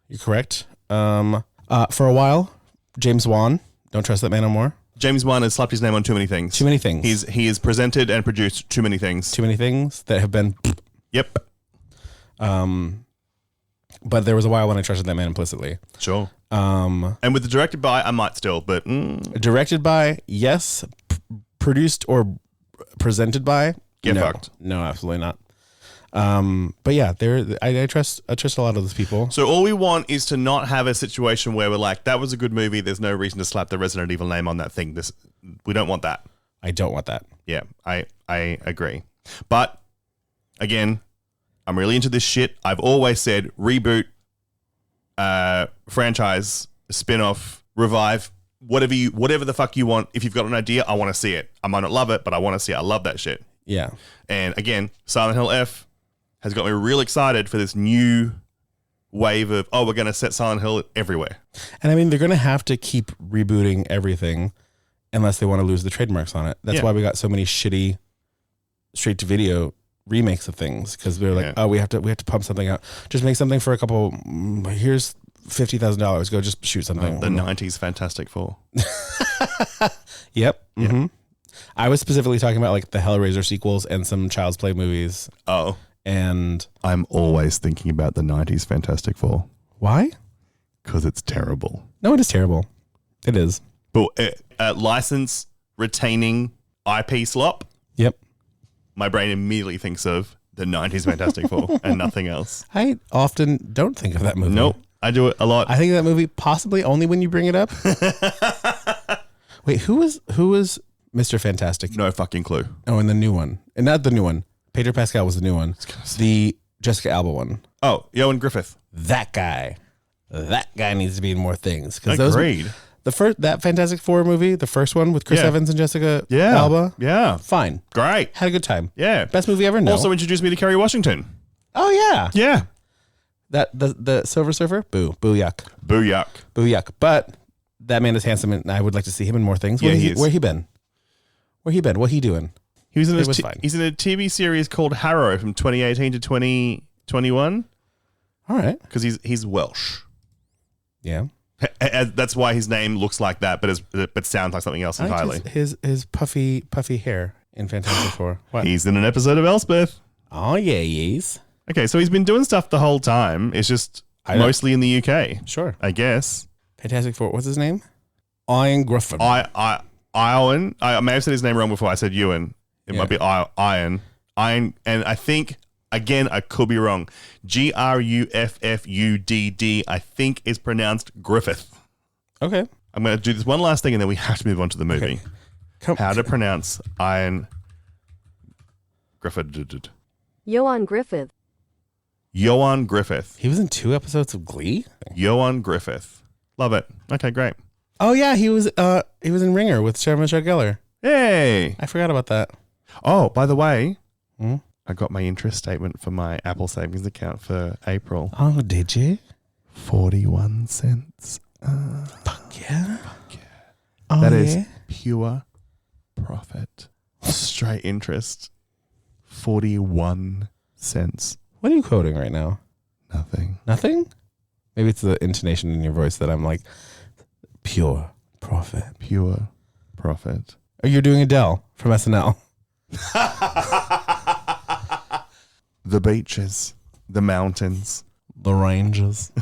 You're correct. For a while, James Wan. Don't trust that man no more. James Wan has slapped his name on too many things. He has presented and produced too many things. Too many things that have been. Yep. But there was a while when I trusted that man implicitly. Sure. And with the directed by, I might still, but directed by, yes. Produced or presented by, get no. fucked. No, absolutely not. But yeah, I trust a lot of those people. So all we want is to not have a situation where we're like, that was a good movie. There's no reason to slap the Resident Evil name on that thing. We don't want that. I don't want that. Yeah, I agree. But again, I'm really into this shit. I've always said reboot, franchise, spin-off, revive, whatever the fuck you want. If you've got an idea, I want to see it. I might not love it, but I want to see it. I love that shit. Yeah. And again, Silent Hill F has got me real excited for this new wave of, we're going to set Silent Hill everywhere. And I mean, they're going to have to keep rebooting everything unless they want to lose the trademarks on it. That's why we got so many shitty straight to video remakes of things, because they're like, we have to pump something out. Just make something for a couple. Here's $50,000. Go just shoot something. The 90s Fantastic Four. Yep. Mm-hmm. I was specifically talking about like the Hellraiser sequels and some Child's Play movies. Oh. And I'm always thinking about the 90s Fantastic Four. Why? Because it's terrible. No, it is terrible. It is. But license retaining IP slop. Yep. My brain immediately thinks of the 90s Fantastic Four and nothing else. I often don't think of that movie. Nope. I do it a lot. I think of that movie possibly only when you bring it up. Wait, who was Mr. Fantastic. No fucking clue. Oh, and the new one. And not the new one. Pedro Pascal was the new one. The Jessica Alba one. Oh, Ioan Griffith. That guy. That guy needs to be in more things. Agreed. That Fantastic Four movie, the first one with Chris Evans and Jessica Alba. Yeah. Fine. Great. Had a good time. Yeah. Best movie ever. No. Also introduced me to Kerry Washington. Oh yeah. Yeah. That the Silver Surfer. Boo. Boo yuck. Boo yuck. Boo yuck. But that man is handsome, and I would like to see him in more things. Yeah, he is. Where he been? What he doing? He's in fine. He's in a TV series called Harrow from 2018 to 2021. All right. Because he's Welsh. Yeah. That's why his name looks like that, but sounds like something else entirely. His puffy hair in Fantastic Four. What? He's in an episode of Elspeth. Oh yeah, he is. Okay, so he's been doing stuff the whole time. It's just mostly in the UK. Sure. I guess. Fantastic Four. What's his name? Ioan Griffith. Ioan. I may have said his name wrong before. I said Ewan. It might be Iron. And I think, again, I could be wrong. Gruffud, I think is pronounced Griffith. Okay. I'm going to do this one last thing and then we have to move on to the movie. Okay. How to pronounce Ioan Griffith. Ioan Griffith. Ioan Griffith. He was in 2 episodes of Glee. Ioan Griffith. Love it. Okay, great. Oh yeah, he was in Ringer with Sarah Michelle Gellar. Hey. I forgot about that. Oh, by the way, I got my interest statement for my Apple savings account for April. Oh, did you? 41 cents. Fuck yeah. Oh, that is pure profit. Straight interest. 41 cents. What are you quoting right now? Nothing. Nothing? Maybe it's the intonation in your voice that I'm like, pure profit. Pure profit. Or you're doing Adele from SNL. The beaches. The mountains. The ranges.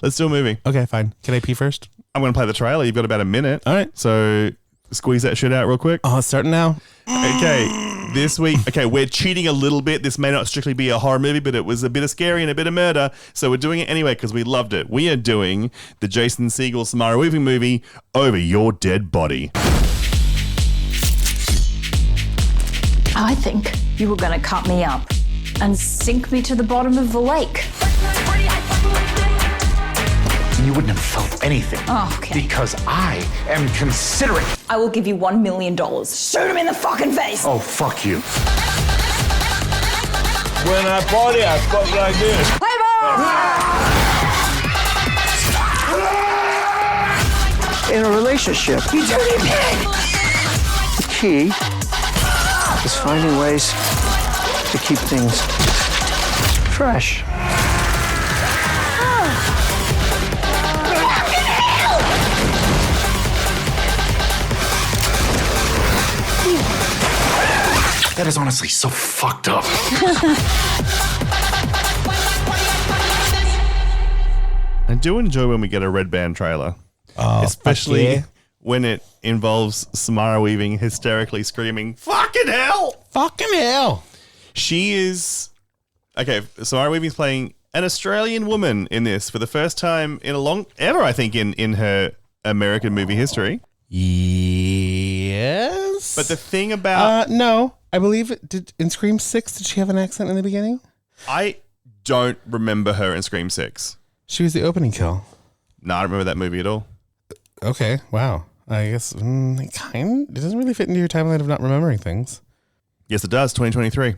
Let's do a movie. Okay, fine. Can I pee first? I'm going to play the trailer. You've got about a minute. All right. So squeeze that shit out real quick. Oh, it's starting now. Okay, this week, we're cheating a little bit. This may not strictly be a horror movie, but it was a bit of scary and a bit of murder. So we're doing it anyway because we loved it. We are doing the Jason Segel, Samara Weaving movie, Over Your Dead Body. I think you were going to cut me up and sink me to the bottom of the lake. You wouldn't have felt anything. Oh, okay. Because I am considerate. I will give you $1 million. Shoot him in the fucking face. Oh, fuck you. When I party, I fuck like this. Hey, In a relationship, you dirty pig! the key is finding ways to keep things fresh. That is honestly so fucked up. I do enjoy when we get a red band trailer. Especially when it involves Samara Weaving hysterically screaming, "Fucking hell! Fucking hell!" She is... Okay, Samara Weaving's playing an Australian woman in this for the first time in a long... ever, I think, in her American movie history. Yes. But the thing about... no. I believe in Scream 6, did she have an accent in the beginning? I don't remember her in Scream 6. She was the opening kill. No, I don't remember that movie at all. Okay, wow. I guess it doesn't really fit into your timeline of not remembering things. Yes, it does. 2023.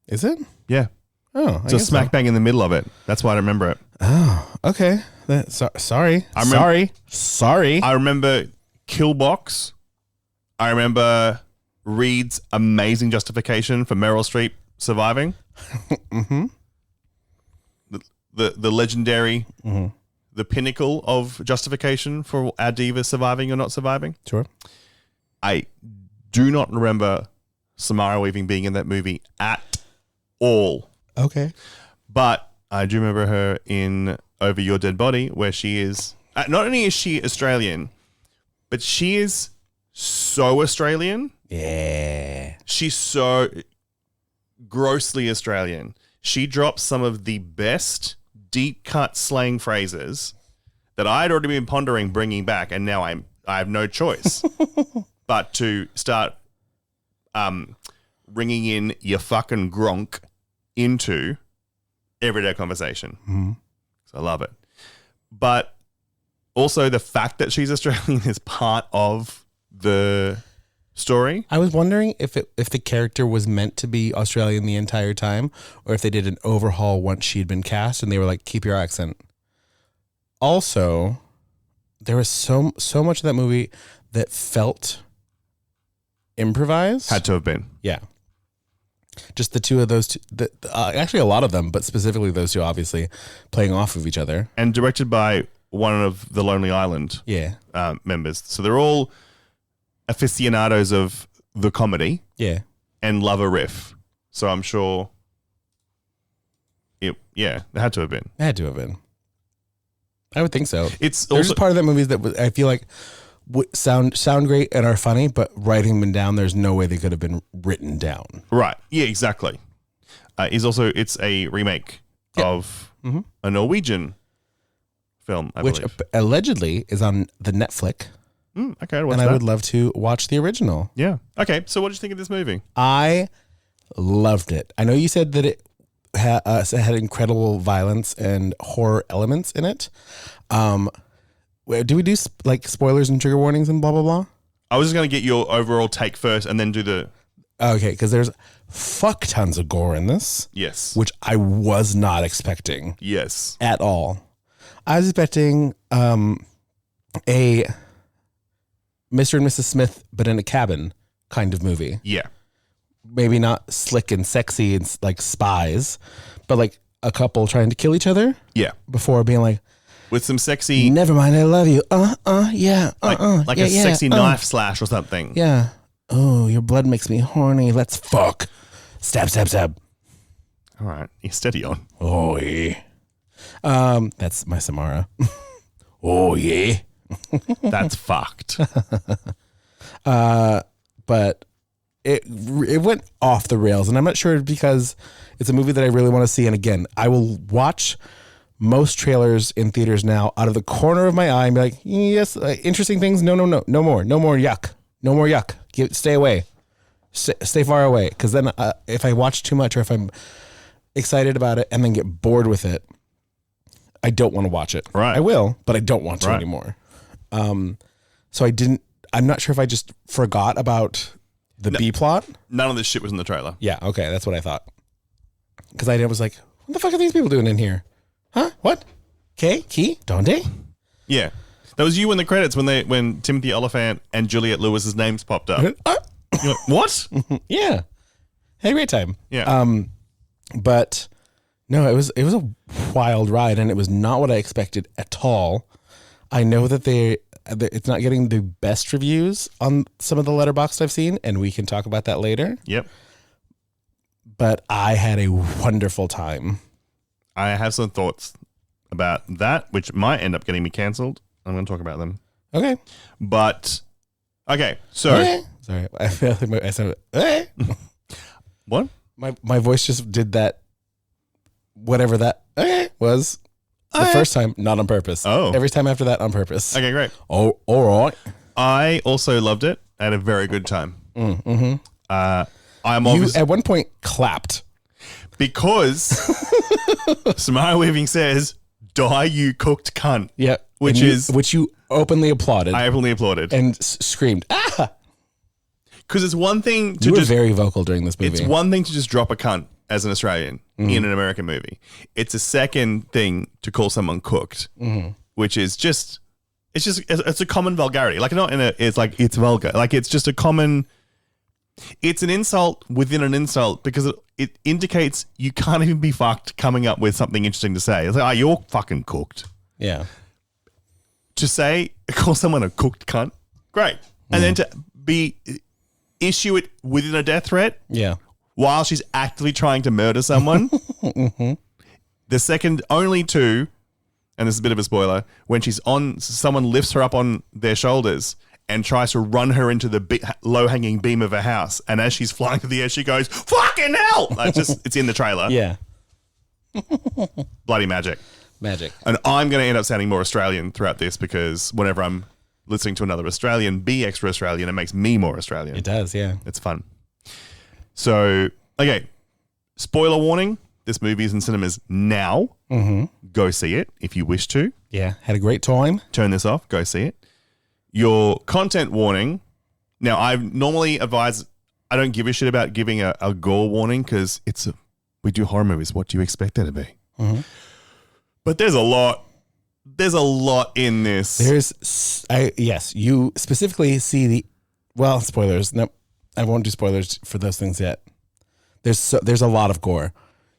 Is it? Yeah. Oh, so smack bang in the middle of it. That's why I remember it. Oh, okay. Sorry. Sorry. I remember Killbox. I remember Reed's amazing justification for Meryl Streep surviving. Mm-hmm. The legendary, the pinnacle of justification for our diva surviving or not surviving. Sure. I do not remember Samara Weaving being in that movie at all. Okay. But I do remember her in Over Your Dead Body, where she is... not only is she Australian, but she is so Australian. Yeah. She's so grossly Australian. She drops some of the best deep cut slang phrases that I'd already been pondering bringing back, and now I'm I have no choice but to start ringing in your fucking gronk into everyday conversation. Mm-hmm. So I love it. But also the fact that she's Australian is part of the story. I was wondering if the character was meant to be Australian the entire time, or if they did an overhaul once she'd been cast and they were like, keep your accent. Also, there was so much of that movie that felt improvised. Had to have been. Yeah. Just the two of those two, actually a lot of them, but specifically those two obviously playing off of each other. And directed by one of the Lonely Island members. So they're all aficionados of the comedy. Yeah. And love a riff. So I'm sure it had to have been. It had to have been. I would think so. There's also part of that movie that I feel like sound great and are funny, but writing them down, there's no way they could have been written down. Right. Yeah, exactly. It's a remake of a Norwegian film, I which believe. Allegedly is on the Netflix. Okay, and I would love to watch the original. Yeah. Okay, so what did you think of this movie? I loved it. I know you said that it had incredible violence and horror elements in it. Do we do like spoilers and trigger warnings and blah, blah, blah? I was just going to get your overall take first and then do the... Okay, because there's fuck tons of gore in this. Yes. Which I was not expecting. Yes. At all. I was expecting a Mr. and Mrs. Smith, but in a cabin kind of movie. Yeah. Maybe not slick and sexy and like spies, but like a couple trying to kill each other. Yeah. Before being like... With some sexy... Never mind, I love you. Yeah. Like a sexy knife slash or something. Yeah. Oh, your blood makes me horny. Let's fuck. Stab, stab, stab. All right. You're steady on. Oh, yeah. That's my Samara. Oh, yeah. That's fucked. But it went off the rails, and I'm not sure because it's a movie that I really want to see. And again, I will watch most trailers in theaters now out of the corner of my eye and be like, yes, interesting things. No more yuck. No more yuck. Stay away. Stay far away. Because then if I watch too much or if I'm excited about it and then get bored with it, I don't want to watch it. Right. I will, but I don't want to anymore. So I'm not sure if I just forgot about the B plot. None of this shit was in the trailer. Yeah. Okay. That's what I thought. Because I was like, what the fuck are these people doing in here? Huh? What? Key? Donde? Yeah. That was you in the credits when Timothy Oliphant and Juliette Lewis's names popped up. You're like, what? Yeah. Had a great time. Yeah. But no, it was a wild ride, and it was not what I expected at all. I know that it's not getting the best reviews on some of the Letterboxd I've seen, and we can talk about that later. Yep. But I had a wonderful time. I have some thoughts about that, which might end up getting me cancelled. I'm going to talk about them. Okay. But, okay, so... Okay. Sorry, I feel like I said, okay. What? My voice just did that, whatever that was the first time, not on purpose. Oh. Every time after that, on purpose. Okay, great. Oh, all right. I also loved it. I had a very good time. Mm-hmm. You at one point clapped. Because Samara Weaving says, die you cooked cunt. Yeah. Which you openly applauded. I openly applauded. And screamed, ah! Because it's one thing to You were very vocal during this movie. It's one thing to just drop a cunt as an Australian in an American movie. It's a second thing to call someone cooked, which is it's a common vulgarity. Like it's vulgar. Like it's just a common... It's an insult within an insult because it indicates you can't even be fucked coming up with something interesting to say. It's like, you're fucking cooked. Yeah. To call someone a cooked cunt, great. And then to issue it within a death threat. Yeah. While she's actively trying to murder someone. The second only to, and this is a bit of a spoiler, when someone lifts her up on their shoulders and tries to run her into the low-hanging beam of a house. And as she's flying through the air, she goes, fucking hell! It's in the trailer. Yeah. Bloody magic. Magic. And I'm going to end up sounding more Australian throughout this because whenever I'm listening to another Australian be extra Australian. It makes me more Australian. It does, yeah. It's fun. So, okay. Spoiler warning. This movie is in cinemas now. Mm-hmm. Go see it if you wish to. Yeah, had a great time. Turn this off. Go see it. Your content warning. Now, I normally advise, I don't give a shit about giving a gore warning because we do horror movies. What do you expect there to be? Mm-hmm. But there's a lot in this. Yes, you specifically see spoilers. Nope, I won't do spoilers for those things yet. There's a lot of gore.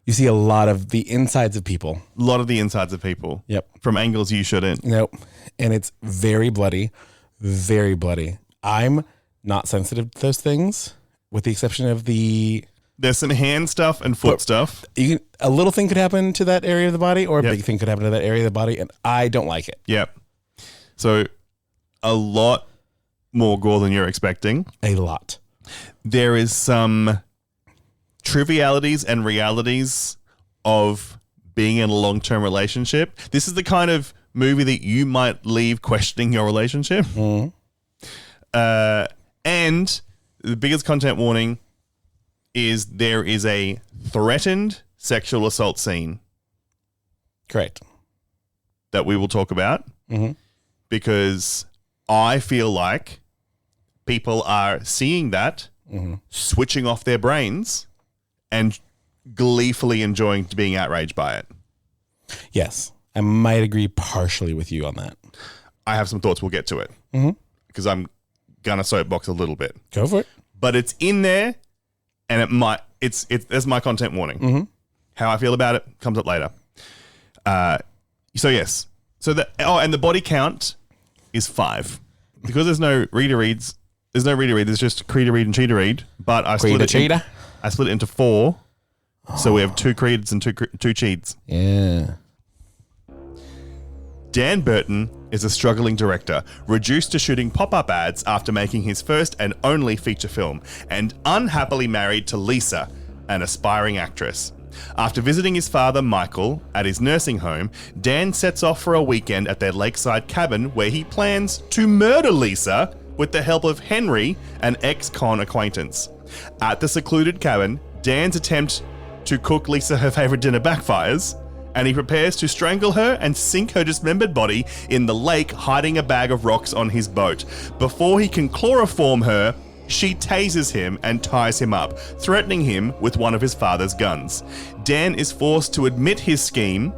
You see a lot of the insides of people. A lot of the insides of people. Yep. From angles you shouldn't. Nope. And it's very bloody. Very bloody. I'm not sensitive to those things, with the exception of there's some hand stuff and foot stuff. A little thing could happen to that area of the body, or a big thing could happen to that area of the body, and I don't like it. Yep. So a lot more gore than you're expecting. A lot. There is some trivialities and realities of being in a long-term relationship. This is the kind of movie that you might leave questioning your relationship. Mm-hmm. And the biggest content warning is there is a threatened sexual assault scene. Correct. That we will talk about. Mm-hmm. Because I feel like people are seeing that, switching off their brains, and gleefully enjoying being outraged by it. Yes. I might agree partially with you on that. I have some thoughts. We'll get to it. Because I'm going to soapbox a little bit. Go for it. But it's in there, and there's my content warning. How I feel about it comes up later. So yes. And the body count is 5. Because there's no reader reads. There's no reader read. There's just creeder read and cheater read. But I split it into 4. So we have 2 creeds and 2 cheats. Yeah. Dan Burton is a struggling director, reduced to shooting pop-up ads after making his first and only feature film, and unhappily married to Lisa, an aspiring actress. After visiting his father, Michael, at his nursing home, Dan sets off for a weekend at their lakeside cabin where he plans to murder Lisa with the help of Henry, an ex-con acquaintance. At the secluded cabin, Dan's attempt to cook Lisa her favorite dinner backfires, and he prepares to strangle her and sink her dismembered body in the lake, hiding a bag of rocks on his boat. Before he can chloroform her, she tases him and ties him up, threatening him with one of his father's guns. Dan is forced to admit his scheme,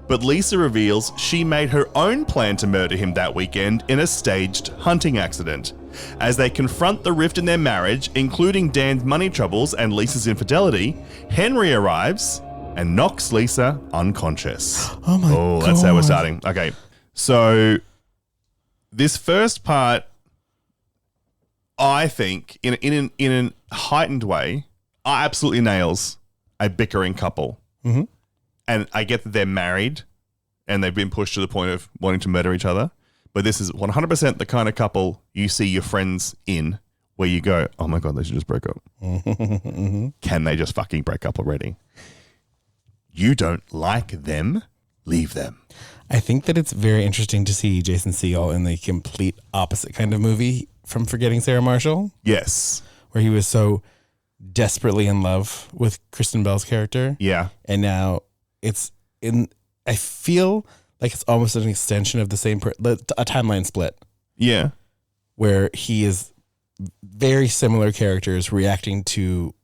but Lisa reveals she made her own plan to murder him that weekend in a staged hunting accident. As they confront the rift in their marriage, including Dan's money troubles and Lisa's infidelity, Henry arrives and knocks Lisa unconscious. Oh my God. That's how we're starting. Okay. So this first part, I think, in a heightened way, absolutely nails a bickering couple. Mm-hmm. And I get that they're married and they've been pushed to the point of wanting to murder each other. But this is 100% the kind of couple you see your friends in, where you go, oh my God, they should just break up. Can they just fucking break up already? You don't like them, leave them. I think that it's very interesting to see Jason Segel in the complete opposite kind of movie from Forgetting Sarah Marshall. Yes. Where he was so desperately in love with Kristen Bell's character. Yeah. And now I feel like it's almost an extension of the same, a timeline split. Yeah. Where he is very similar characters reacting to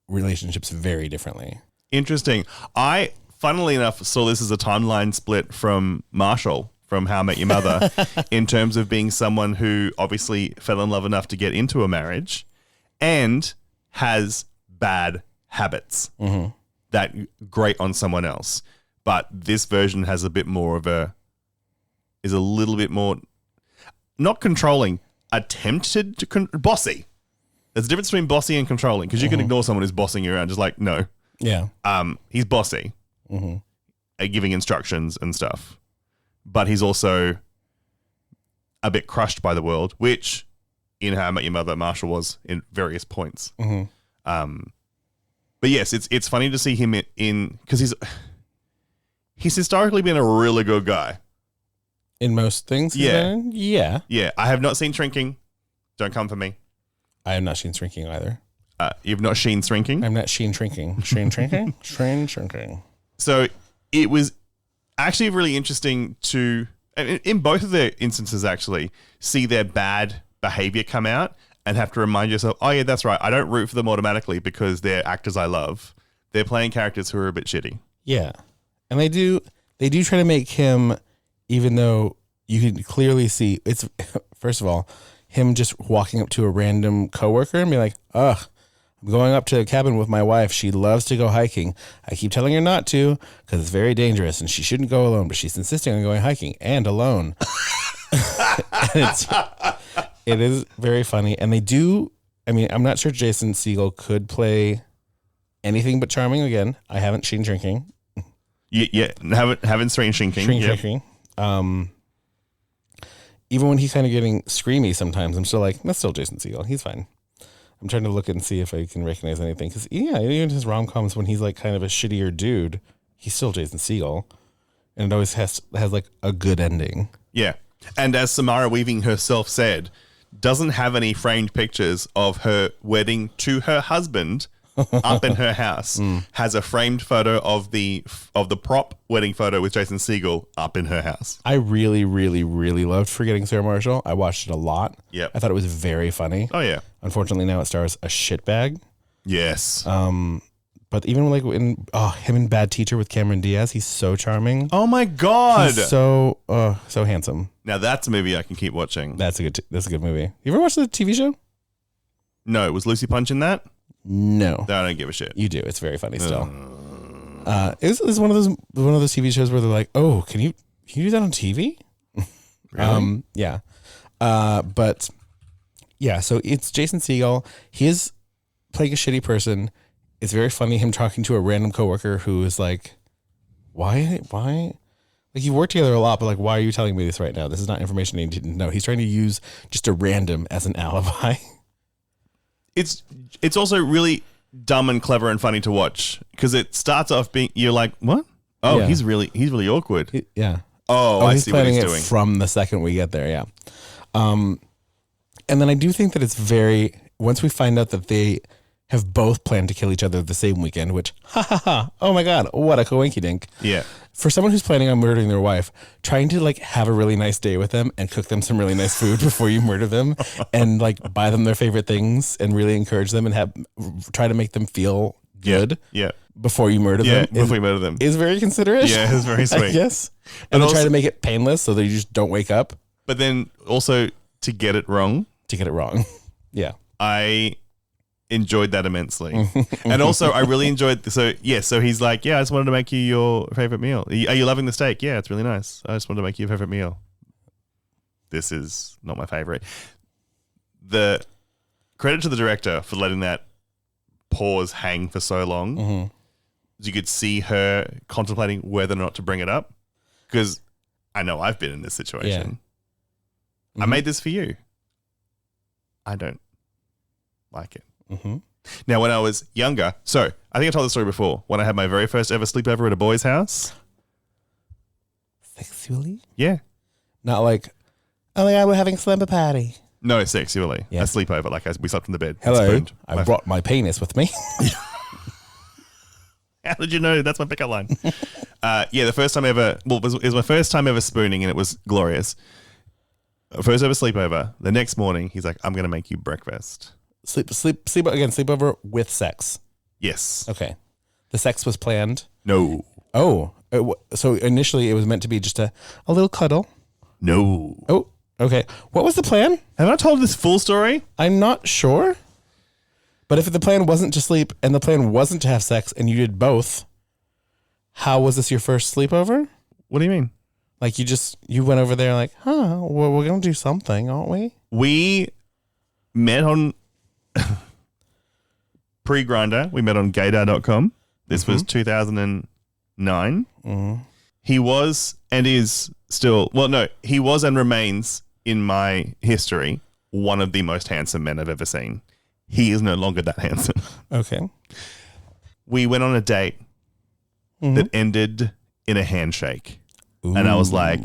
relationships very differently. Interesting. I, funnily enough, saw this as a timeline split from Marshall from How I Met Your Mother in terms of being someone who obviously fell in love enough to get into a marriage and has bad habits that grate on someone else. But this version has a bit more of is a little bit more, not controlling, attempted to, bossy. There's a difference between bossy and controlling, because you can ignore someone who's bossing you around, just like, no. Yeah. He's bossy, giving instructions and stuff. But he's also a bit crushed by the world, which in How I Met Your Mother, Marshall was in various points. But yes, it's funny to see him in because he's historically been a really good guy. In most things? Yeah. Yeah. I have not seen Shrinking. Don't come for me. I have not seen Shrinking either. You've not seen Shrinking? I'm not shrinking. Shrinking? Shrinking. So it was actually really interesting to, in both of their instances actually, see their bad behavior come out and have to remind yourself, oh yeah, that's right. I don't root for them automatically because they're actors I love. They're playing characters who are a bit shitty. Yeah. And they do try to make him, even though you can clearly see, it's, first of all, him just walking up to a random coworker and be like, ugh, I'm going up to a cabin with my wife. She loves to go hiking. I keep telling her not to because it's very dangerous and she shouldn't go alone, but she's insisting on going hiking and alone. And it is very funny. And they do, I mean, I'm not sure Jason Segel could play anything but charming again. I haven't seen Shrinking. Yeah, haven't seen Shrinking. Shrinking. Even when he's kind of getting screamy sometimes, I'm still like, that's still Jason Segel. He's fine. I'm trying to look and see if I can recognize anything. Because, yeah, even his rom-coms, when he's like kind of a shittier dude, he's still Jason Segel. And it always has like a good ending. Yeah. And as Samara Weaving herself said, doesn't have any framed pictures of her wedding to her husband up in her house. Has a framed photo of the prop wedding photo with Jason Segel up in her house. I really, really, really loved Forgetting Sarah Marshall. I watched it a lot. Yep. I thought it was very funny. Oh, yeah. Unfortunately, now it stars a shitbag. Yes. But even like in him in Bad Teacher with Cameron Diaz, he's so charming. Oh my God. He's so handsome. Now that's a movie I can keep watching. That's a good movie. You ever watched the TV show? No. Was Lucy Punch in that? No. I don't give a shit. You do. It's very funny still. It was one of those TV shows where they're like, oh, can you do that on TV? Really? Yeah. But yeah, so it's Jason Segel. He is playing a shitty person. It's very funny him talking to a random coworker who is like, why? Like, you work together a lot, but like, why are you telling me this right now? This is not information you didn't know. He's trying to use just a random as an alibi. It's also really dumb and clever and funny to watch because it starts off being, you're like, what? Oh, yeah. He's really awkward. Yeah. Oh, I see what he's doing. From the second we get there. Yeah. And then I do think that it's once we find out that they have both planned to kill each other the same weekend, which, oh my God, what a coinky dink. Yeah. For someone who's planning on murdering their wife, trying to like have a really nice day with them and cook them some really nice food before you murder them and like buy them their favorite things and really encourage them and try to make them feel good. Yeah. Before you murder them. Before you murder them. Is very considerate. Yeah, it's very sweet. Yes. And then try to make it painless so that you just don't wake up. But then also to get it wrong. Yeah. I enjoyed that immensely. And also I really enjoyed so he's like, yeah, I just wanted to make you your favorite meal. Are you loving the steak? Yeah, it's really nice. I just wanted to make you your favorite meal. This is not my favorite. The credit to the director for letting that pause hang for so long. Mm-hmm. You could see her contemplating whether or not to bring it up, because I know I've been in this situation. Yeah. Mm-hmm. I made this for you. I don't like it. Mm-hmm. Now, when I was younger, so I think I told the story before, when I had my very first ever sleepover at a boy's house. Sexually? Yeah. Not like, oh my God, we're having a slumber party. No, sexually. Yeah. A sleepover, like we slept in the bed. Hello, I brought my penis with me. How did you know? That's my pickup line. The first time ever, it was my first time ever spooning, and it was glorious. First ever sleepover. The next morning, he's like, I'm going to make you breakfast. Sleepover with sex. Yes. Okay. The sex was planned? No. Oh. So initially it was meant to be just a little cuddle? No. Oh, okay. What was the plan? Have I told this full story? I'm not sure. But if the plan wasn't to sleep and the plan wasn't to have sex and you did both, how was this your first sleepover? What do you mean? Like you went over there like, well, we're going to do something, aren't we? We met on pre-Grindr. We met on gaydar.com. This was 2009. Mm-hmm. He was and is still, he was and remains in my history one of the most handsome men I've ever seen. He is no longer that handsome. Okay. We went on a date that ended in a handshake. Ooh. And I was like,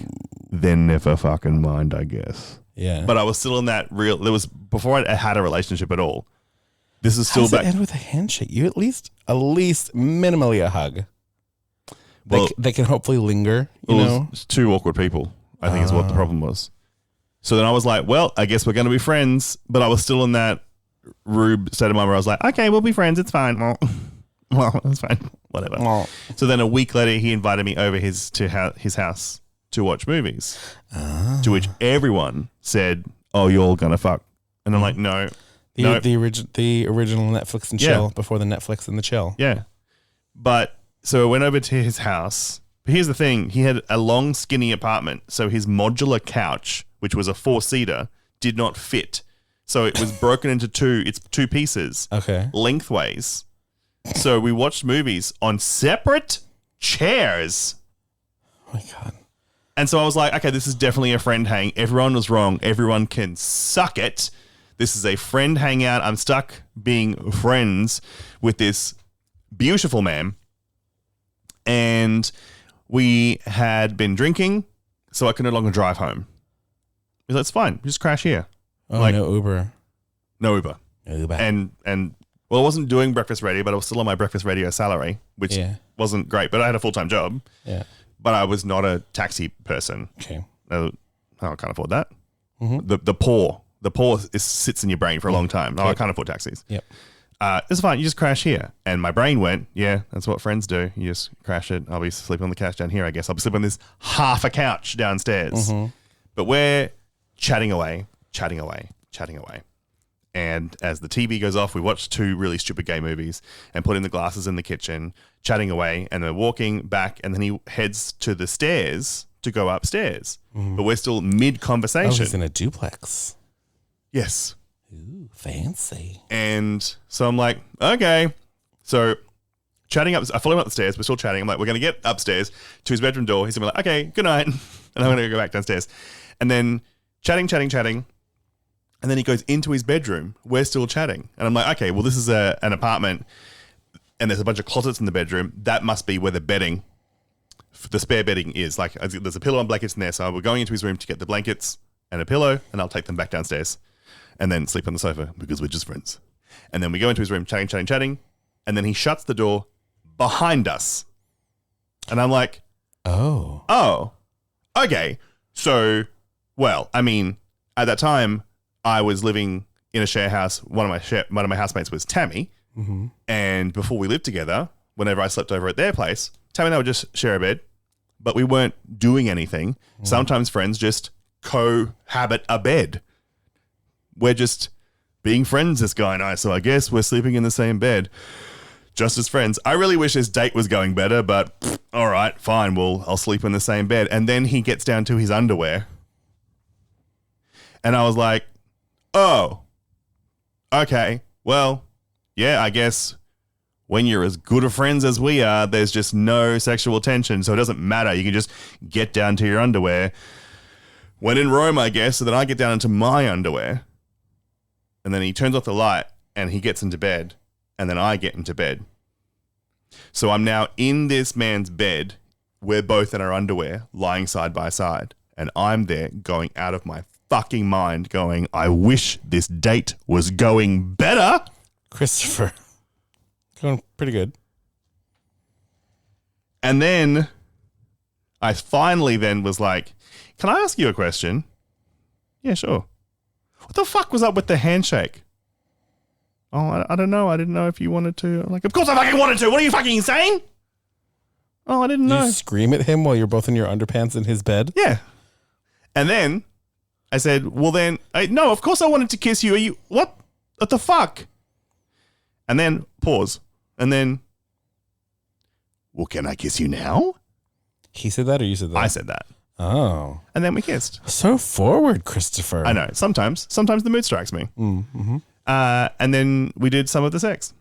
then never fucking mind, I guess. Yeah. But I was still in that before I had a relationship at all. This is How still does it back. end with a handshake? You at least minimally a hug. Well, they can hopefully linger, you know? It's two awkward people, I think is what the problem was. So then I was like, well, I guess we're going to be friends. But I was still in that rube state of mind where I was like, okay, we'll be friends. It's fine. Well, it's fine. Whatever. Oh. So then a week later, he invited me over his house to watch movies. To which everyone said, oh, you're all going to fuck. And I'm like, no. The original Netflix and chill before the Netflix and the chill. Yeah. But so I went over to his house. But here's the thing. He had a long, skinny apartment. So his modular couch, which was a 4-seater, did not fit. So it was broken into two pieces. Okay. Lengthways. So we watched movies on separate chairs. Oh my God. And so I was like, okay, this is definitely a friend hang. Everyone was wrong. Everyone can suck it. This is a friend hangout. I'm stuck being friends with this beautiful man. And we had been drinking, so I could no longer drive home. He's like, it's fine. Just crash here. Oh, no Uber. No Uber. Uber. And well, I wasn't doing breakfast radio, but I was still on my breakfast radio salary, which wasn't great. But I had a full-time job. Yeah. But I was not a taxi person. Okay. I can't afford that. Mm-hmm. The poor sits in your brain for a long time. No, I can't afford taxis. Yep. It's fine. You just crash here. And my brain went, yeah, that's what friends do. You just crash it. I'll be sleeping on the couch down here, I guess. I'll be sleeping on this half a couch downstairs. Mm-hmm. But we're chatting away. And as the TV goes off, we watch 2 really stupid gay movies and put in the glasses in the kitchen, chatting away. And we're walking back, and then he heads to the stairs to go upstairs. But we're still mid-conversation. Oh, he's in a duplex. Yes. Ooh, fancy. And so I'm like, okay. So chatting up, I follow him up the stairs. We're still chatting. I'm like, we're going to get upstairs to his bedroom door. He's going to be like, okay, good night. And I'm going to go back downstairs. And then chatting. And then he goes into his bedroom. We're still chatting. And I'm like, okay, well, this is an apartment and there's a bunch of closets in the bedroom. That must be where the spare bedding is. Like, there's a pillow and blankets in there. So we're going into his room to get the blankets and a pillow, and I'll take them back downstairs and then sleep on the sofa because we're just friends. And then we go into his room, chatting. And then he shuts the door behind us. And I'm like, oh, okay. So, well, I mean, at that time, I was living in a share house. One of my housemates was Tammy. Mm-hmm. And before we lived together, whenever I slept over at their place, Tammy and I would just share a bed, but we weren't doing anything. Sometimes friends just cohabit a bed. We're just being friends, this guy and I, so I guess we're sleeping in the same bed, just as friends. I really wish his date was going better, but all right, fine, I'll sleep in the same bed. And then he gets down to his underwear. And I was like, oh, okay, well, yeah, I guess when you're as good of friends as we are, there's just no sexual tension, so it doesn't matter. You can just get down to your underwear. When in Rome, I guess, so then I get down into my underwear, and then he turns off the light, and he gets into bed, and then I get into bed. So I'm now in this man's bed. We're both in our underwear, lying side by side, and I'm there going out of my fucking mind going, I wish this date was going better. Christopher. Going pretty good. And then I finally then was like, can I ask you a question? Yeah, sure. What the fuck was up with the handshake? Oh, I don't know. I didn't know if you wanted to. I'm like, of course I fucking wanted to. What are you fucking saying? Oh, I didn't know. Did you scream at him while you're both in your underpants in his bed? Yeah. And then I said, well then, no, of course I wanted to kiss you. Are you, what the fuck? And then pause. And then, well, can I kiss you now? He said that or you said that? I said that. Oh. And then we kissed. So forward, Christopher. I know. Sometimes the mood strikes me. Mm-hmm. And then we did some of the sex.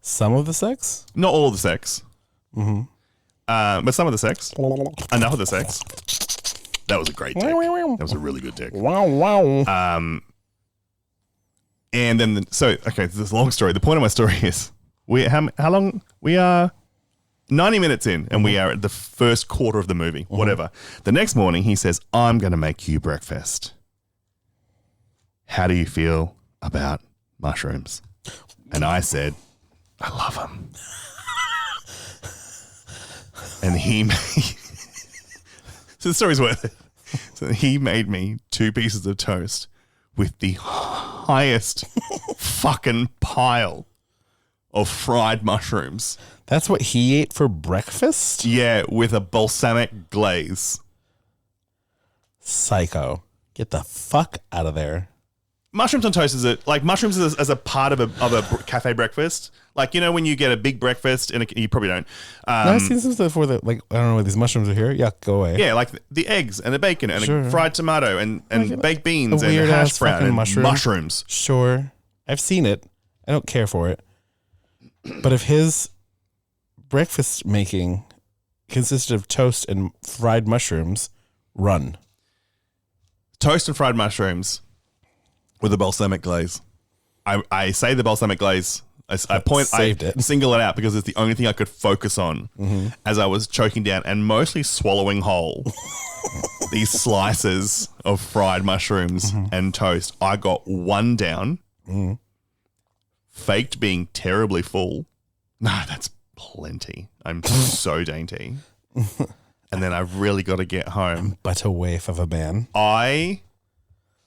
Some of the sex? Not all of the sex. Mm-hmm. But some of the sex. Enough of the sex. That was a great dick. That was a really good dick. Wow. And then, okay, this is a long story. The point of my story is, how long we are 90 minutes in, and we are at the first quarter of the movie, whatever. The next morning, he says, I'm going to make you breakfast. How do you feel about mushrooms? And I said, I love them. And he made... So the story's worth it. So he made me 2 pieces of toast with the highest fucking pile of fried mushrooms. That's what he ate for breakfast? Yeah, with a balsamic glaze. Psycho. Get the fuck out of there. Mushrooms on toast mushrooms as a part of a cafe breakfast. Like, you know, when you get a big breakfast, and you probably don't. No, I've seen some stuff before that, like, I don't know why these mushrooms are here. Yuck, go away. Yeah, like the eggs and the bacon and a fried tomato and baked beans and weird hash brown and mushrooms. Sure. I've seen it. I don't care for it. But if his breakfast making consisted of toast and fried mushrooms, run. Toast and fried mushrooms with a balsamic glaze. I say the balsamic glaze. I single it out because it's the only thing I could focus on as I was choking down and mostly swallowing whole these slices of fried mushrooms and toast. I got one down, faked being terribly full. No, that's plenty. I'm so dainty. And then I've really got to get home. But a waif of a man.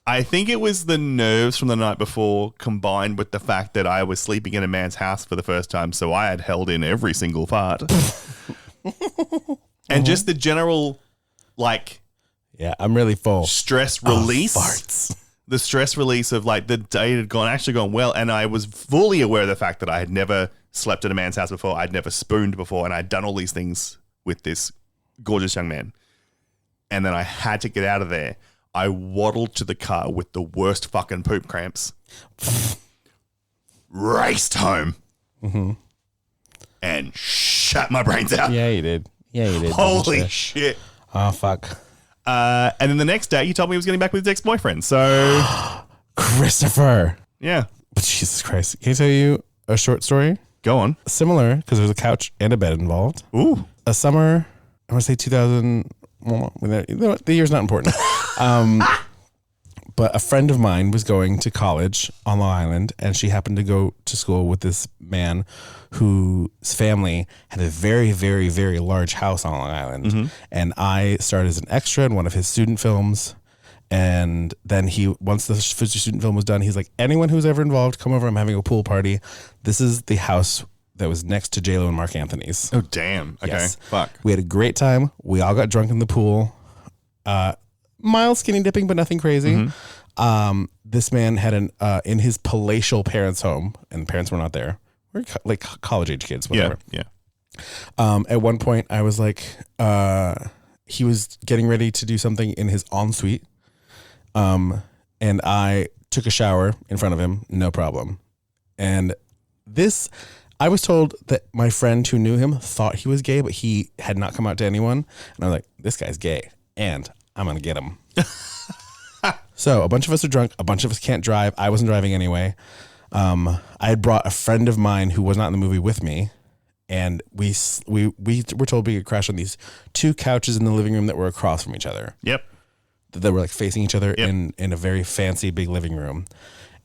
I think it was the nerves from the night before combined with the fact that I was sleeping in a man's house for the first time, so I had held in every single fart. And just the general, like... Yeah, I'm really full. Stress release. Farts. The stress release of, like, the day had actually gone well, and I was fully aware of the fact that I had never slept at a man's house before, I'd never spooned before, and I'd done all these things with this gorgeous young man. And then I had to get out of there. I waddled to the car with the worst fucking poop cramps, raced home, and shut my brains out. Yeah, you did. Holy shit. Oh, fuck. And then the next day, he told me he was getting back with his ex-boyfriend. So, Christopher. Yeah. Jesus Christ. Can I tell you a short story? Go on. Similar, because there's a couch and a bed involved. Ooh. A summer, I want to say 2000... Well, the year's not important. But a friend of mine was going to college on Long Island, and she happened to go to school with this man whose family had a very, very, very large house on Long Island. And I started as an extra in one of his student films. And then once the student film was done, he's like, anyone who's ever involved, come over. I'm having a pool party. This is the house that was next to J-Lo and Mark Anthony's. Oh, damn. Okay. Yes. Fuck. We had a great time. We all got drunk in the pool. Mild skinny dipping, but nothing crazy. This man had in his palatial parents' home, and the parents were not there. We're like college age kids, whatever. Yeah. At one point, I was like, he was getting ready to do something in his ensuite. And I took a shower in front of him, no problem. And I was told that my friend who knew him thought he was gay, but he had not come out to anyone. And I was like, this guy's gay, and I'm going to get him. So a bunch of us are drunk. A bunch of us can't drive. I wasn't driving anyway. I had brought a friend of mine who was not in the movie with me. And we were told we could crash on these 2 couches in the living room that were across from each other. Yep. That were like facing each other in a very fancy big living room.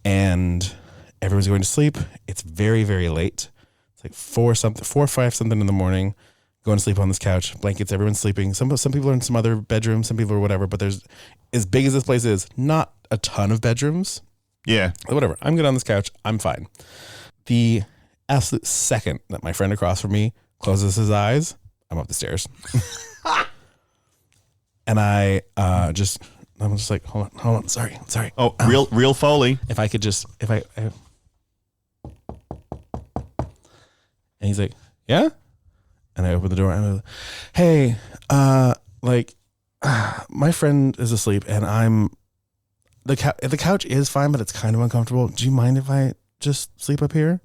And everyone's going to sleep. It's very, very late. It's like 4 or 5 something in the morning. Going to sleep on this couch, blankets, everyone's sleeping. Some people are in some other bedrooms, some people are whatever, but there's, as big as this place is, not a ton of bedrooms. Yeah. Whatever. I'm good on this couch. I'm fine. The absolute second that my friend across from me closes his eyes, I'm up the stairs. And I'm just like, hold on. Sorry. Oh, real Foley. If I could just, and he's like, yeah? And I open the door and I'm like, hey, my friend is asleep and the couch is fine, but it's kind of uncomfortable. Do you mind if I just sleep up here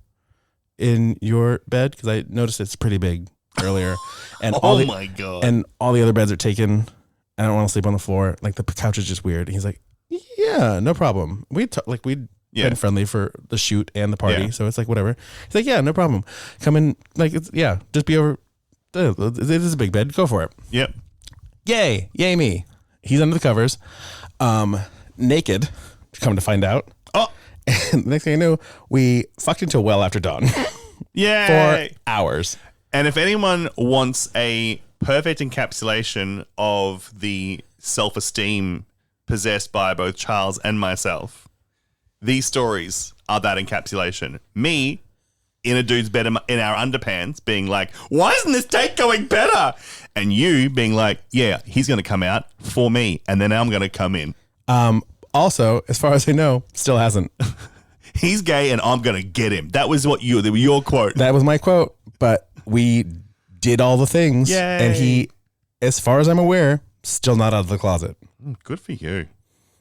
in your bed? Because I noticed it's pretty big earlier. And my God. And all the other beds are taken. I don't want to sleep on the floor. Like the couch is just weird. And he's like, yeah, no problem. We'd been friendly for the shoot and the party. Yeah. So it's like, whatever. He's like, yeah, no problem. Come in. Like, just be over it is a big bed. Go for it. Yep. Yay me. He's under the covers, naked. Come to find out. Oh, and the next thing I knew, we fucked until well after dawn. Yeah. 4 hours. And if anyone wants a perfect encapsulation of the self-esteem possessed by both Charles and myself, these stories are that encapsulation. Me in a dude's bed in our underpants being like, why isn't this date going better? And you being like, yeah, he's going to come out for me and then I'm going to come in. Also, as far as I know, still hasn't. He's gay and I'm going to get him. That was your quote. That was my quote, but we did all the things. Yay. And he, as far as I'm aware, still not out of the closet. Good for you.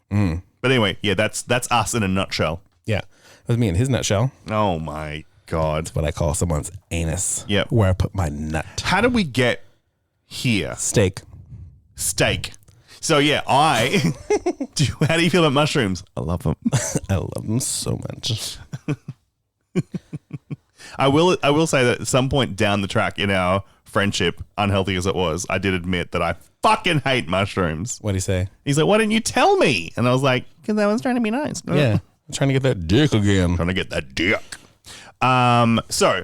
But anyway, yeah, that's us in a nutshell. Yeah. That was me in his nutshell. Oh my God. That's what I call someone's anus. Yep. Where I put my nut. How did we get here? Steak. So yeah, how do you feel about mushrooms? I love them. I love them so much. I will say that at some point down the track in our friendship, unhealthy as it was, I did admit that I fucking hate mushrooms. What'd he say? He's like, why didn't you tell me? And I was like, because I was trying to be nice. Yeah. I'm trying to get that dick again. Trying to get that dick. So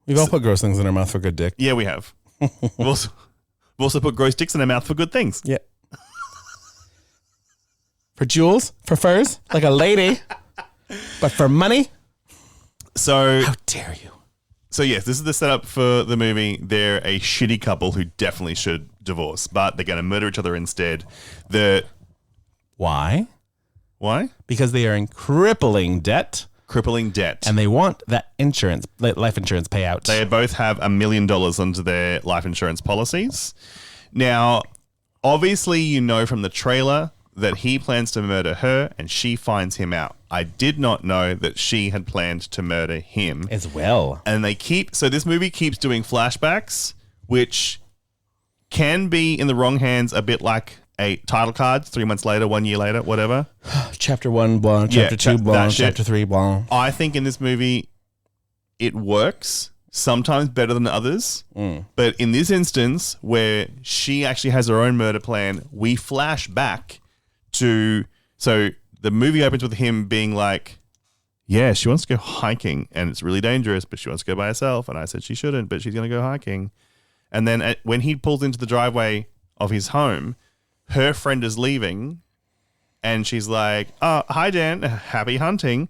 we've all put gross things in our mouth for good dick. Yeah, we have. We've also put gross dicks in our mouth for good things. Yeah. For jewels, for furs, like a lady. But for money? So how dare you? So yes, this is the setup for the movie. They're a shitty couple who definitely should divorce, but they're going to murder each other instead. Why? Why? Because they are in crippling debt. And they want that insurance, life insurance payout. They both have $1 million onto their life insurance policies. Now, obviously, you know from the trailer that he plans to murder her and she finds him out. I did not know that she had planned to murder him as well. And so this movie keeps doing flashbacks, which can be in the wrong hands a bit like a title card 3 months later, 1 year later, whatever. Chapter 1, blah. Chapter 2, blah. Chapter 3, blah. I think in this movie, it works sometimes better than others. But in this instance, where she actually has her own murder plan, we flash back to... So the movie opens with him being like, yeah, she wants to go hiking and it's really dangerous, but she wants to go by herself. And I said she shouldn't, but she's going to go hiking. And then when he pulls into the driveway of his home... her friend is leaving and she's like, oh, hi, Dan. Happy hunting.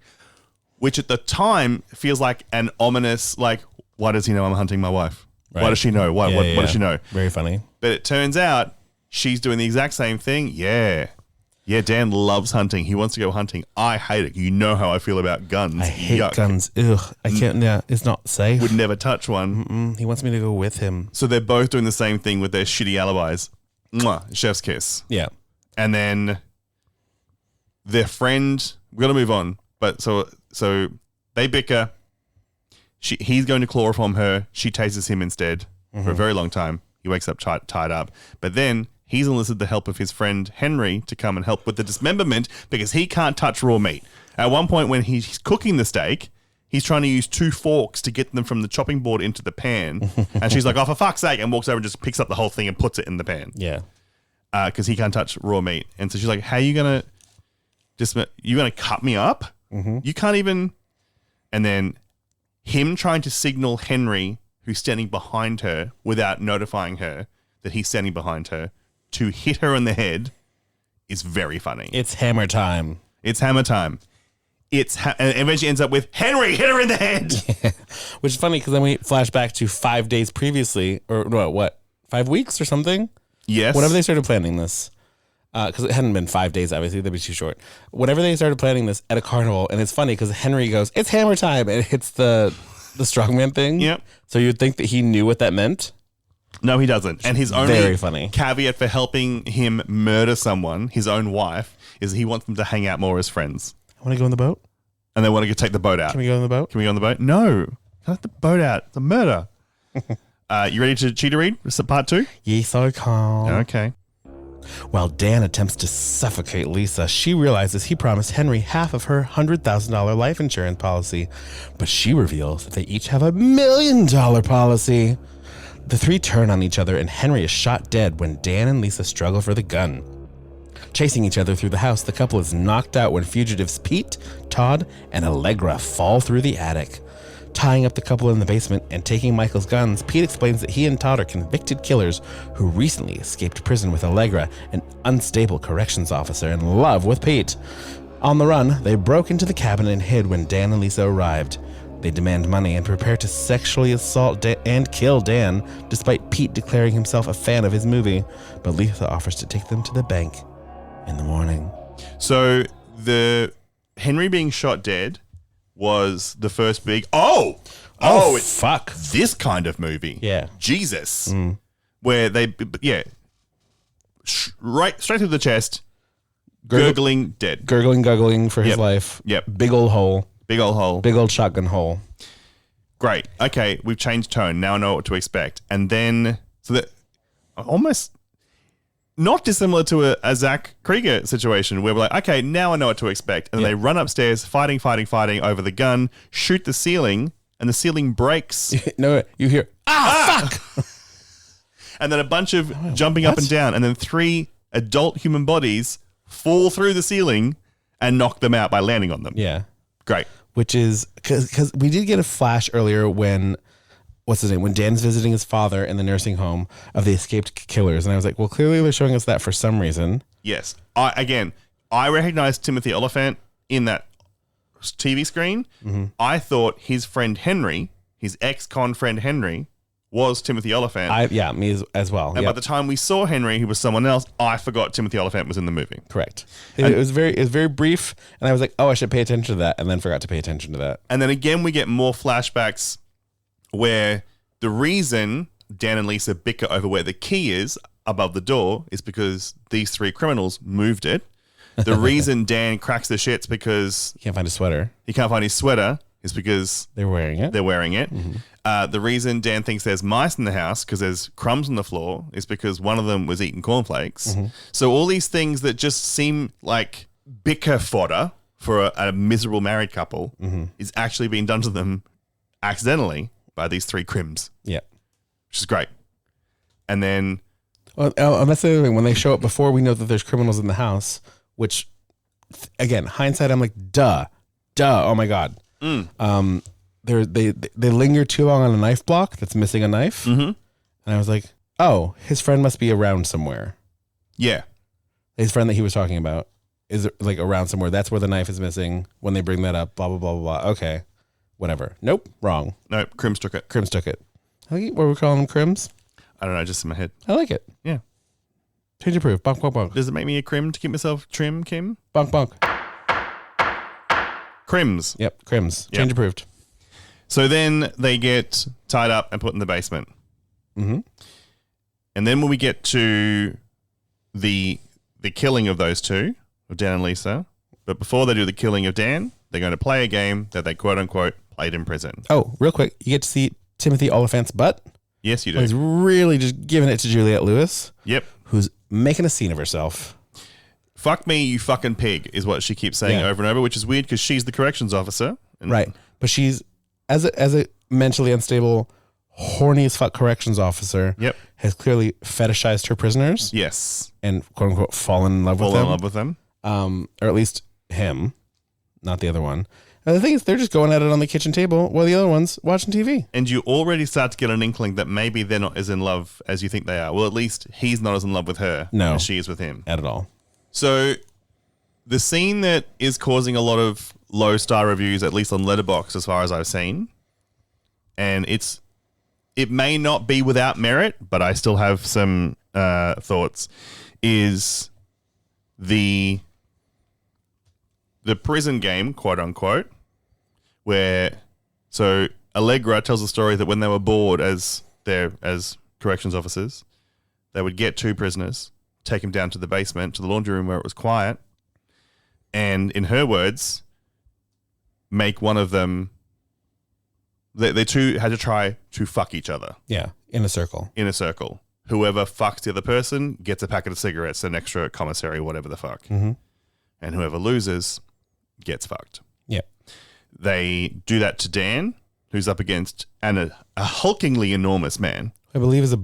Which at the time feels like an ominous, like, why does he know I'm hunting my wife? Right. Why does she know? What does she know? Very funny. But it turns out she's doing the exact same thing. Yeah. Yeah, Dan loves hunting. He wants to go hunting. I hate it. You know how I feel about guns. I hate guns. Ugh. I can't. Yeah, it's not safe. Would never touch one. He wants me to go with him. So they're both doing the same thing with their shitty alibis. Mwah, chef's kiss. Yeah. And then their friend, we're going to move on. But so they bicker. He's going to chloroform her. She tases him instead for a very long time. He wakes up tied up. But then he's enlisted the help of his friend Henry to come and help with the dismemberment because he can't touch raw meat. At one point when he's cooking the steak, he's trying to use 2 forks to get them from the chopping board into the pan. And she's like, oh, for fuck's sake, and walks over and just picks up the whole thing and puts it in the pan. Yeah. Because he can't touch raw meat. And so she's like, how are you going to cut me up? You can't even... And then him trying to signal Henry, who's standing behind her, without notifying her that he's standing behind her, to hit her in the head is very funny. It's hammer time. And eventually ends up with Henry, hit her in the head. Yeah. Which is funny because then we flash back to 5 days previously, or what, 5 weeks or something? Yes. Whenever they started planning this, because it hadn't been 5 days, obviously, that'd be too short. Whenever they started planning this at a carnival, and it's funny because Henry goes, it's hammer time, and it hits the strongman thing. Yep. So you'd think that he knew what that meant. No, he doesn't. And his only very funny caveat for helping him murder someone, his own wife, is he wants them to hang out more as friends. I want to go in the boat. And they want to take the boat out. Can we go in the boat? Can we go on the boat? No. Can't let the boat out. It's a murder. You ready to cheetah read? Part 2? Yes, I can. Okay. While Dan attempts to suffocate Lisa, she realizes he promised Henry half of her $100,000 life insurance policy, but she reveals that they each have $1 million policy. The three turn on each other and Henry is shot dead when Dan and Lisa struggle for the gun. Chasing each other through the house, the couple is knocked out when fugitives Pete, Todd, and Allegra fall through the attic. Tying up the couple in the basement and taking Michael's guns, Pete explains that he and Todd are convicted killers who recently escaped prison with Allegra, an unstable corrections officer in love with Pete. On the run, they broke into the cabin and hid when Dan and Lisa arrived. They demand money and prepare to sexually assault and kill Dan, despite Pete declaring himself a fan of his movie. But Lisa offers to take them to the bank in the morning. So the Henry being shot dead was the first big it's fuck this kind of movie. Yeah, Jesus, where they right straight through the chest, gurgling dead, guggling for his life. Yep, big old hole. Big old hole. Big old shotgun hole. Great. Okay, we've changed tone. Now I know what to expect. And then, so that almost not dissimilar to a Zach Krieger situation where we're like, okay, now I know what to expect. And they run upstairs, fighting over the gun, shoot the ceiling, and the ceiling breaks. No, you hear, fuck! And then a bunch of jumping up and down. And then 3 adult human bodies fall through the ceiling and knock them out by landing on them. Yeah. Great. Which is because we did get a flash earlier when when Dan's visiting his father in the nursing home of the escaped killers, and I was like, well, clearly they're showing us that for some reason. Yes. I recognized Timothy Olyphant in that TV screen. Mm-hmm. I thought his friend Henry, his ex-con friend Henry, was Timothy Olyphant. Me as well. And by the time we saw Henry, who was someone else, I forgot Timothy Olyphant was in the movie. Correct. It was very brief, and I was like, oh, I should pay attention to that, and then forgot to pay attention to that. And then again, we get more flashbacks where the reason Dan and Lisa bicker over where the key is above the door is because these 3 criminals moved it. The reason Dan cracks the shits because he can't find his sweater. He can't find his sweater is because they're wearing it. Mm-hmm. The reason Dan thinks there's mice in the house because there's crumbs on the floor is because one of them was eating cornflakes. Mm-hmm. So all these things that just seem like bicker fodder for a miserable married couple is actually being done to them accidentally by these 3 crims. Yeah. Which is great. And then... Well, that's the other thing. When they show up before we know that there's criminals in the house, which, again, hindsight, I'm like, duh, oh my God. They linger too long on a knife block that's missing a knife. Mm-hmm. And I was like, oh, his friend must be around somewhere. Yeah. His friend that he was talking about is like around somewhere. That's where the knife is missing when they bring that up, blah, blah, blah, blah, blah. Okay, whatever. Nope, wrong. Nope, Crims took it. What were we calling them, Crims? I don't know, just in my head. I like it. Yeah. Change approved. Bonk, bonk, bonk. Does it make me a crim to keep myself trim, Kim? Bonk, bonk. Crims. Yep, Crims. Change approved. So then they get tied up and put in the basement. Mm-hmm. And then when we get to the killing of those 2, of Dan and Lisa, but before they do the killing of Dan, they're going to play a game that they quote-unquote played in prison. Oh, real quick. You get to see Timothy Olyphant's butt. Yes, you do. He's really just giving it to Juliette Lewis. Yep. Who's making a scene of herself. Fuck me, you fucking pig, is what she keeps saying over and over, which is weird because she's the corrections officer. Right. But she's, as a mentally unstable, horny as fuck corrections officer, has clearly fetishized her prisoners. Yes. And quote unquote fallen in love with them. Or at least him, not the other one. And the thing is, they're just going at it on the kitchen table while the other one's watching TV. And you already start to get an inkling that maybe they're not as in love as you think they are. Well, at least he's not as in love with her as she is with him. At all. So the scene that is causing a lot of low star reviews, at least on Letterboxd as far as I've seen, and it may not be without merit, but I still have some thoughts, is the prison game, quote unquote, where so Allegra tells a story that when they were bored as corrections officers, they would get 2 prisoners, take them down to the basement, to the laundry room where it was quiet, and in her words, make one of them. They 2 had to try to fuck each other. Yeah, in a circle. whoever fucks the other person gets a packet of cigarettes, an extra commissary, whatever the fuck. Mm-hmm. And whoever loses gets fucked. Yeah. They do that to Dan, who's up against a hulkingly enormous man. I believe is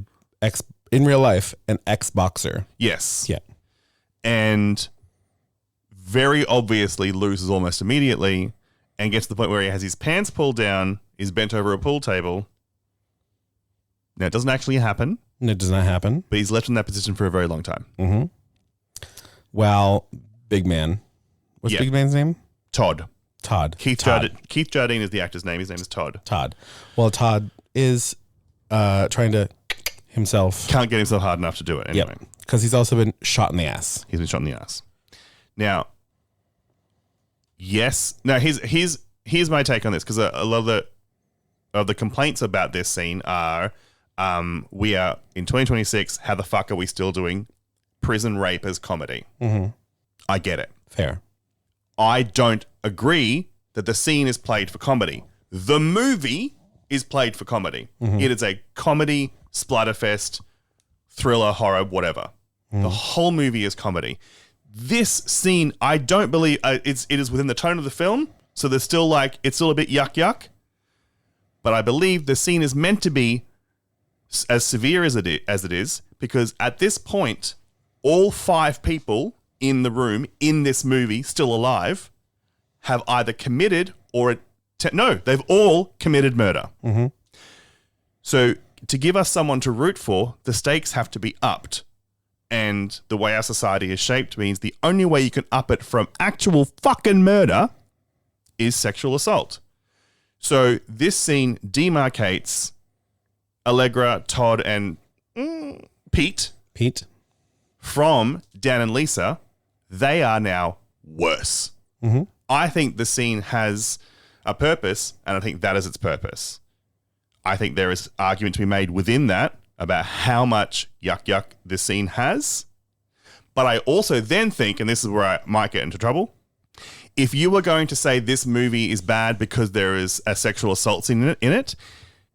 in real life, an ex-boxer. Yes. Yeah. And very obviously loses almost immediately and gets to the point where he has his pants pulled down, is bent over a pool table. Now, it doesn't actually happen. It does not happen. But he's left in that position for a very long time. Mm-hmm. Well, big man. What's big man's name? Todd. Keith Jardine is the actor's name. His name is Todd. Well, Todd is trying to himself. Can't get himself hard enough to do it anyway. Because he's also been shot in the ass. He's been shot in the ass. Now, yes. Now, here's my take on this, because a lot of the complaints about this scene are, we are in 2026. How the fuck are we still doing prison rape as comedy? Mm-hmm. I get it. Fair. I don't agree that the scene is played for comedy. The movie is played for comedy. Mm-hmm. It is a comedy, splatterfest, thriller, horror, whatever. Mm. The whole movie is comedy. This scene, I don't believe it is within the tone of the film. So there's still it's still a bit yuck. But I believe the scene is meant to be as severe as it is, because at this point, all 5 people in the room in this movie, still alive, have either committed or they've all committed murder. Mm-hmm. So to give us someone to root for, the stakes have to be upped. And the way our society is shaped means the only way you can up it from actual fucking murder is sexual assault. So this scene demarcates Allegra, Todd, and Pete from Dan and Lisa. They are now worse. Mm-hmm. I think the scene has a purpose, and I think that is its purpose. I think there is argument to be made within that about how much yuck this scene has. But I also then think, and this is where I might get into trouble, if you were going to say this movie is bad because there is a sexual assault scene in it,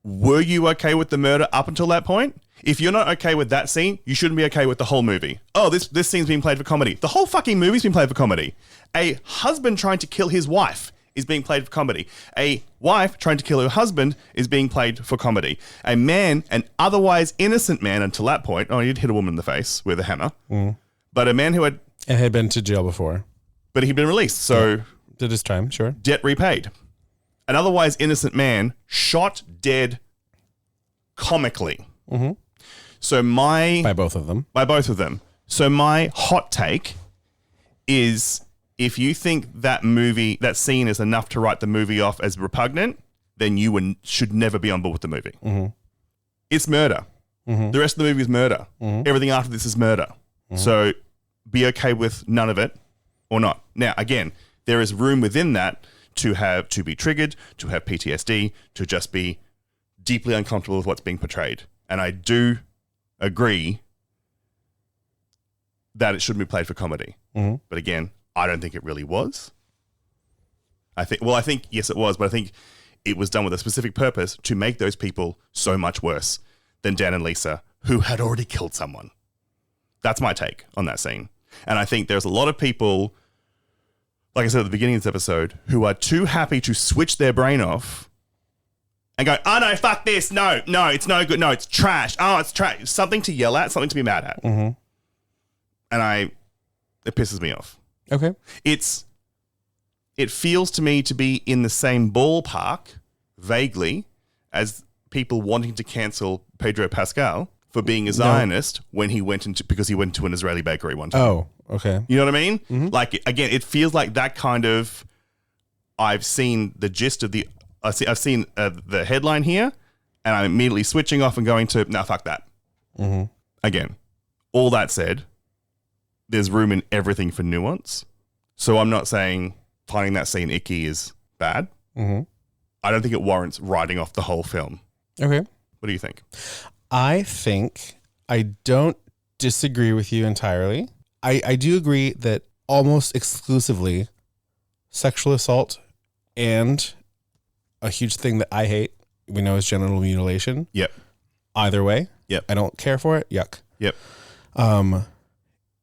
were you okay with the murder up until that point? If you're not okay with that scene, you shouldn't be okay with the whole movie. Oh, this scene's being played for comedy. The whole fucking movie's been played for comedy. A husband trying to kill his wife is being played for comedy. A wife trying to kill her husband is being played for comedy. A man, an otherwise innocent man until that point, he did hit a woman in the face with a hammer, but a man who had been to jail before. But he'd been released, so... Did his time, sure. Debt repaid. An otherwise innocent man shot dead comically. Mm-hmm. So by both of them. So my hot take is, if you think that scene is enough to write the movie off as repugnant, then you should never be on board with the movie. Mm-hmm. It's murder. Mm-hmm. The rest of the movie is murder. Mm-hmm. Everything after this is murder. Mm-hmm. So be okay with none of it or not. Now, again, there is room within that to be triggered, to have PTSD, to just be deeply uncomfortable with what's being portrayed. And I do agree that it shouldn't be played for comedy. Mm-hmm. But again, I don't think it really was. I think yes, it was, but I think it was done with a specific purpose to make those people so much worse than Dan and Lisa, who had already killed someone. That's my take on that scene. And I think there's a lot of people, like I said at the beginning of this episode, who are too happy to switch their brain off and go, oh no, fuck this. No, it's no good. No, it's trash. Oh, it's trash. Something to yell at, something to be mad at. Mm-hmm. And it pisses me off. Okay. It feels to me to be in the same ballpark, vaguely, as people wanting to cancel Pedro Pascal for being a Zionist because he went to an Israeli bakery one time. Oh, okay. You know what I mean? Mm-hmm. Like, again, it feels like that kind of, I've seen the gist of I've seen the headline here, and I'm immediately switching off and going to, no, fuck that. Mm-hmm. Again, all that said, there's room in everything for nuance. So I'm not saying finding that scene icky is bad. Mm-hmm. I don't think it warrants writing off the whole film. Okay. What do you think? I think I don't disagree with you entirely. I do agree that almost exclusively sexual assault and a huge thing that I hate, we know, is genital mutilation. Yep. Either way. Yep. I don't care for it. Yuck. Yep.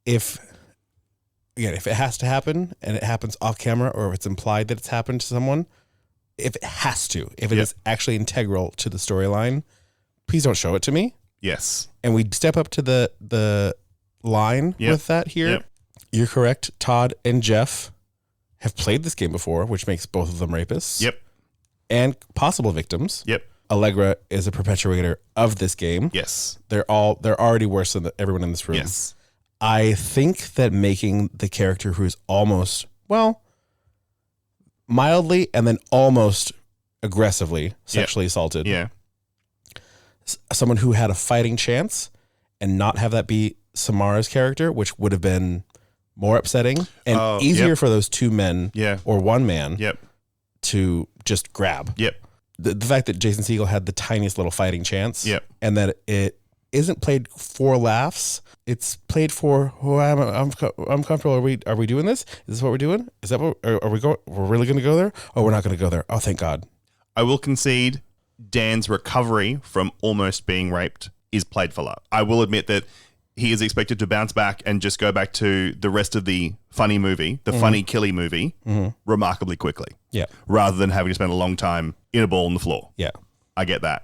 If it has to happen and it happens off camera, or if it's implied that it's happened to someone, if it has to, if it is actually integral to the storyline, please don't show it to me. Yes. And we step up to the line with that here. Yep. You're correct. Todd and Jeff have played this game before, which makes both of them rapists. Yep. And possible victims. Yep. Allegra is a perpetuator of this game. Yes. They're already worse than everyone in this room. Yes. I think that making the character who is almost, mildly and then almost aggressively sexually assaulted. Yeah. Someone who had a fighting chance and not have that be Samara's character, which would have been more upsetting and easier for those two men or one man to just grab. Yep. The fact that Jason Segel had the tiniest little fighting chance and that it isn't played for laughs. It's played for, I'm comfortable. Are we doing this? Is this what we're doing? Is that what, are we going? We're really going to go there? Oh, we're not going to go there. Oh, thank God. I will concede Dan's recovery from almost being raped is played for love. I will admit that he is expected to bounce back and just go back to the rest of the funny movie, the funny killy movie, remarkably quickly. Yeah. Rather than having to spend a long time in a ball on the floor. Yeah. I get that.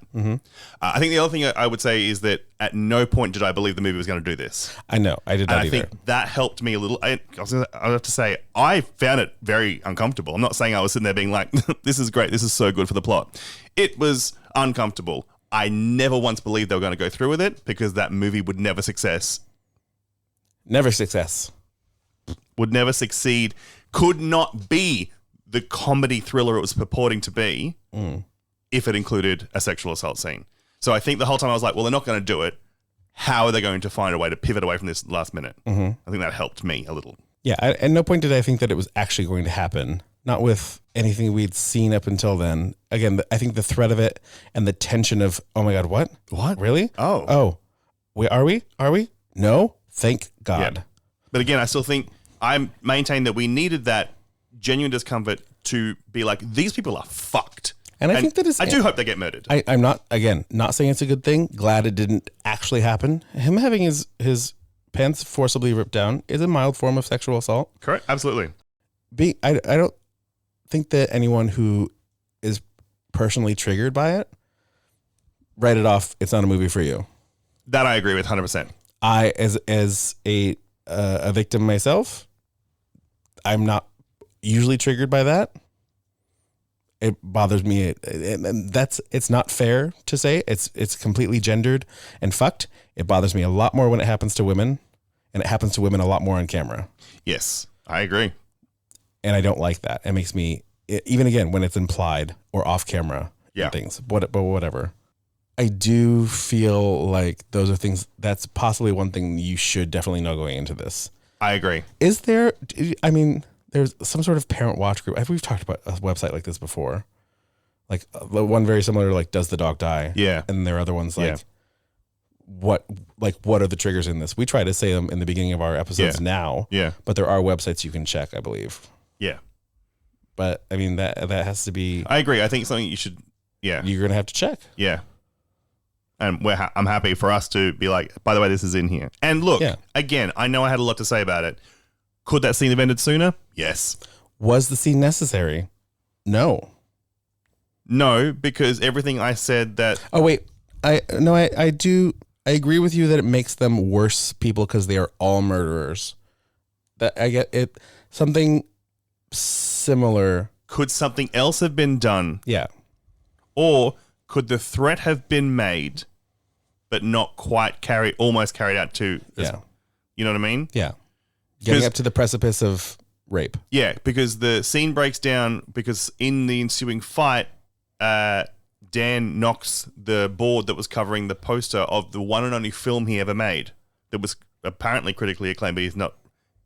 I think the other thing I would say is that at no point did I believe the movie was going to do this. I know. I did not either. I think that helped me a little. I have to say, I found it very uncomfortable. I'm not saying I was sitting there being like, this is great. This is so good for the plot. It was uncomfortable. I never once believed they were going to go through with it because that movie would never success. Never success. Would never succeed. Could not be the comedy thriller it was purporting to be if it included a sexual assault scene. So I think the whole time I was like, well, they're not going to do it. How are they going to find a way to pivot away from this last minute? I think that helped me a little. Yeah. At no point did I think that it was actually going to happen. Not with anything we'd seen up until then. Again, I think the threat of it and the tension of, oh my God, what? What? Really? Oh. Are we? No? Thank God. Yeah. But again, I still think I maintain that we needed that genuine discomfort to be like, these people are fucked. And I think that is... I do hope they get murdered. I'm not saying it's a good thing. Glad it didn't actually happen. Him having his pants forcibly ripped down is a mild form of sexual assault. Correct. Absolutely. I don't think that anyone who is personally triggered by it, write it off. It's not a movie for you. That I agree with 100%. I, as a victim myself, I'm not usually triggered by that. It bothers me, and it's not fair to say. It's completely gendered and fucked. It bothers me a lot more when it happens to women, and it happens to women a lot more on camera. Yes, I agree. And I don't like that. It makes me, even again, when it's implied or off camera things, but whatever. I do feel like those are things, that's possibly one thing you should definitely know going into this. I agree. Is there, there's some sort of parent watch group. We've talked about a website like this before. Like one very similar to like, Does the Dog Die? Yeah. And there are other ones like, what are the triggers in this? We try to say them in the beginning of our episodes now. Yeah. But there are websites you can check, I believe. Yeah. But I mean, that has to be. I agree. I think something you should, you're going to have to check. Yeah. And I'm happy for us to be like, by the way, this is in here. And look, again, I know I had a lot to say about it. Could that scene have ended sooner? Yes. Was the scene necessary? No. No, because everything I said that... Oh, wait. I agree with you that it makes them worse people because they are all murderers. That I get it. Something similar. Could something else have been done? Yeah. Or could the threat have been made, but not quite almost carried out to... You know what I mean? Yeah. Getting up to the precipice of rape. Yeah, because the scene breaks down because in the ensuing fight, Dan knocks the board that was covering the poster of the one and only film he ever made that was apparently critically acclaimed, but he's not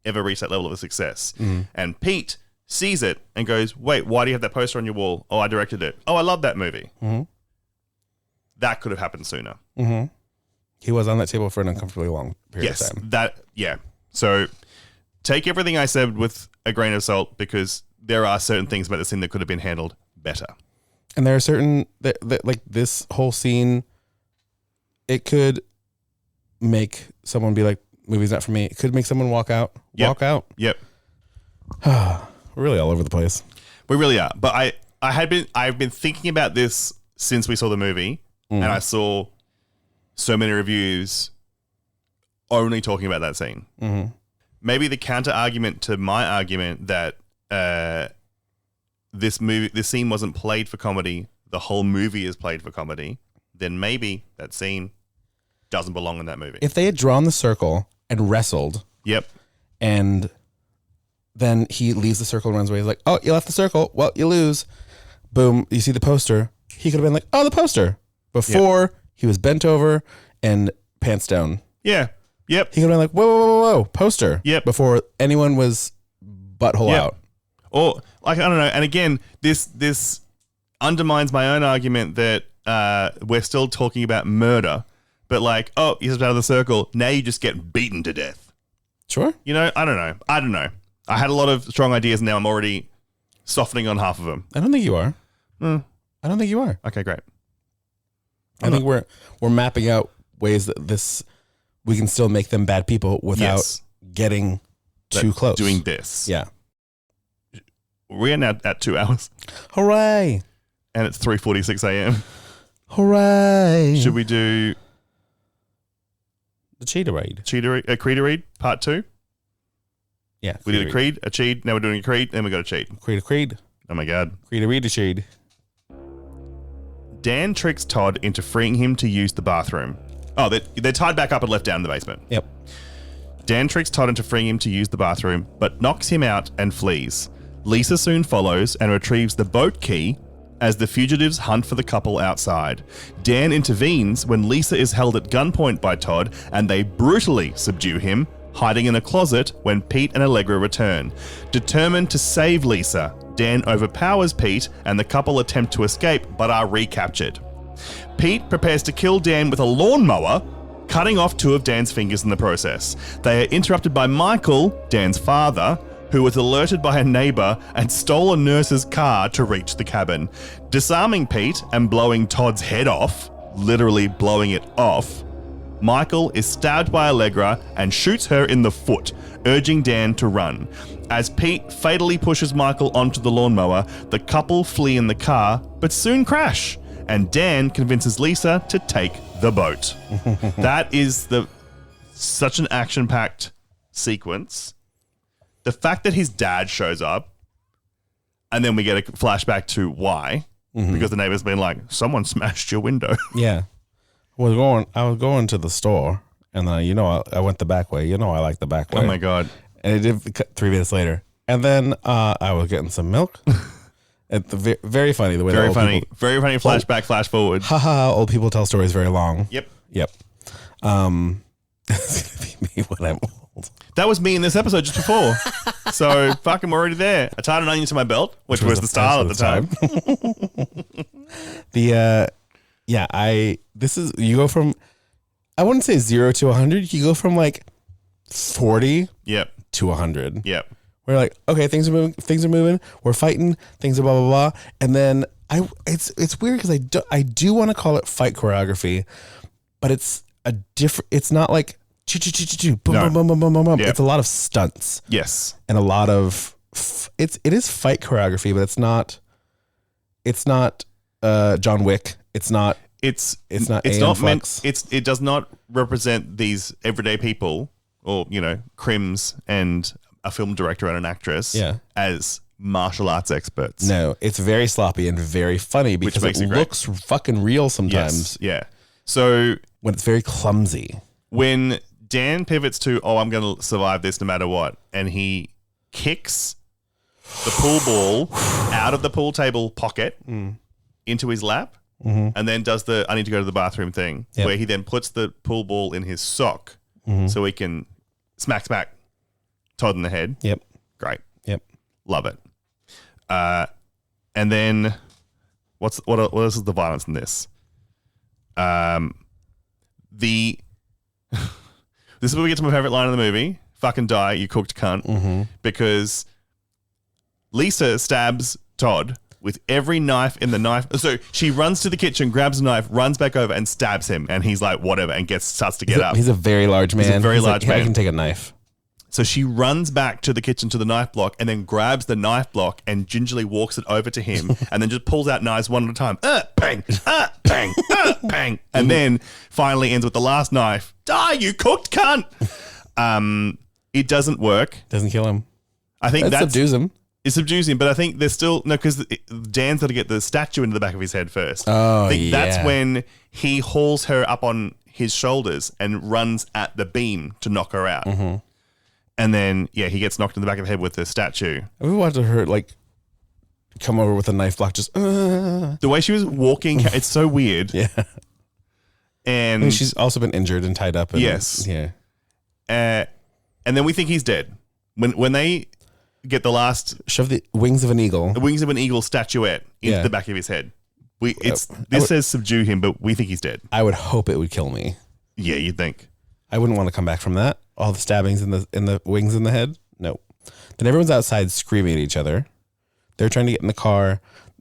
ever reached that level of success. And Pete sees it and goes, wait, why do you have that poster on your wall? Oh, I directed it. Oh, I love that movie. That could have happened sooner. He was on that table for an uncomfortably long period of time. So take everything I said with a grain of salt because there are certain things about the scene that could have been handled better. And there are certain, like this whole scene, it could make someone be like, movie's not for me. It could make someone walk out. Walk out. Yep. We're really all over the place. We really are. But I've been thinking about this since we saw the movie, and I saw so many reviews only talking about that scene. Mm-hmm. Maybe the counter argument to my argument that this scene wasn't played for comedy, the whole movie is played for comedy, then maybe that scene doesn't belong in that movie. If they had drawn the circle and wrestled, and then he leaves the circle and runs away, he's like, oh, you left the circle, well, you lose. Boom, you see the poster. He could have been like, oh, the poster. Before he was bent over and pants down. Yeah. Yep. He could have been like, whoa, poster. Yep. Before anyone was butthole out. Or, like, I don't know. And again, this undermines my own argument that we're still talking about murder. But like, oh, you stepped out of the circle. Now you just get beaten to death. Sure. You know, I don't know. I had a lot of strong ideas and now I'm already softening on half of them. I don't think you are. I don't think you are. Okay, great. I think we're mapping out ways that we can still make them bad people without getting too close. Doing this. Yeah. We're now at 2 hours. Hooray. And it's 3:46 a.m. Hooray. Should we do the Cheetah Raid? Creed Read Part 2? Yeah. We did a Creed, a Cheat, now we're doing a Creed, then we got a Cheat. Creed. Oh my God. Creed a Cheat. Dan tricks Todd into freeing him to use the bathroom. Oh, they're tied back up and left down in the basement. Yep. Dan tricks Todd into freeing him to use the bathroom, but knocks him out and flees. Lisa soon follows and retrieves the boat key as the fugitives hunt for the couple outside. Dan intervenes when Lisa is held at gunpoint by Todd and they brutally subdue him, hiding in a closet when Pete and Allegra return. Determined to save Lisa, Dan overpowers Pete and the couple attempt to escape but are recaptured. Pete prepares to kill Dan with a lawnmower, cutting off 2 of Dan's fingers in the process. They are interrupted by Michael, Dan's father, who was alerted by a neighbor and stole a nurse's car to reach the cabin. Disarming Pete and blowing Todd's head off, literally blowing it off, Michael is stabbed by Allegra and shoots her in the foot, urging Dan to run. As Pete fatally pushes Michael onto the lawnmower, the couple flee in the car, but soon crash, and Dan convinces Lisa to take the boat. That is such an action-packed sequence. The fact that his dad shows up, and then we get a flashback to why, because the neighbor's been like, someone smashed your window. Yeah. I was going to the store, and then I went the back way. I like the back way. Oh my God. And it did 3 minutes later. And then I was getting some milk. Very funny the way very funny flashback, flash forward. Haha, old people tell stories very long. Yep. It's gonna be me when I'm old. That was me in this episode just before. So fucking we're already there. I tied an onion to my belt, which was the style at the time. You go from, I wouldn't say 0 to 100. You go from like 40 to 100. Yep. We're like, okay, things are moving. We're fighting. Things are blah blah blah. And then it's weird because I do want to call it fight choreography, but it's a different. It's not like boom boom boom boom boom boom boom. Yep. It's a lot of stunts. Yes. And a lot of it is fight choreography, but it's not John Wick. It does not represent these everyday people or crims and a film director and an actress as martial arts experts. No, it's very sloppy and very funny because it looks fucking real sometimes. Yes. Yeah. So when it's very clumsy. When Dan pivots to, I'm going to survive this no matter what, and he kicks the pool ball out of the pool table pocket into his lap, and then does the I need to go to the bathroom thing, where he then puts the pool ball in his sock so he can smack Todd in the head. Yep. Great. Yep. Love it. And then what else is the violence in this? This is where we get to my favorite line of the movie. Fucking die, you cooked cunt. Because Lisa stabs Todd with every knife in the knife. So she runs to the kitchen, grabs a knife, runs back over and stabs him. And he's like, whatever, and starts to get up. He's a very large man. He's a very large man. I can take a knife. So she runs back to the kitchen to the knife block and then grabs the knife block and gingerly walks it over to him and then just pulls out knives one at a time. Bang, bang, bang. And then finally ends with the last knife. Die, you cooked cunt. It doesn't work. Doesn't kill him. I think that subdues him. It subdues him, but I think there's still... No, because Dan's got to get the statue into the back of his head first. Oh, I think that's when he hauls her up on his shoulders and runs at the beam to knock her out. Mm-hmm. And then, he gets knocked in the back of the head with the statue. We watched her, come over with a knife block, just... The way she was walking, it's so weird. Yeah. And she's also been injured and tied up. Yes. Yeah. And then we think he's dead. When they get the last... Shove the wings of an eagle. The wings of an eagle statuette into the back of his head. This says subdue him, but we think he's dead. I would hope it would kill me. Yeah, you'd think. I wouldn't want to come back from that. All the stabbings in the wings in the head. No. Then everyone's outside screaming at each other. They're trying to get in the car.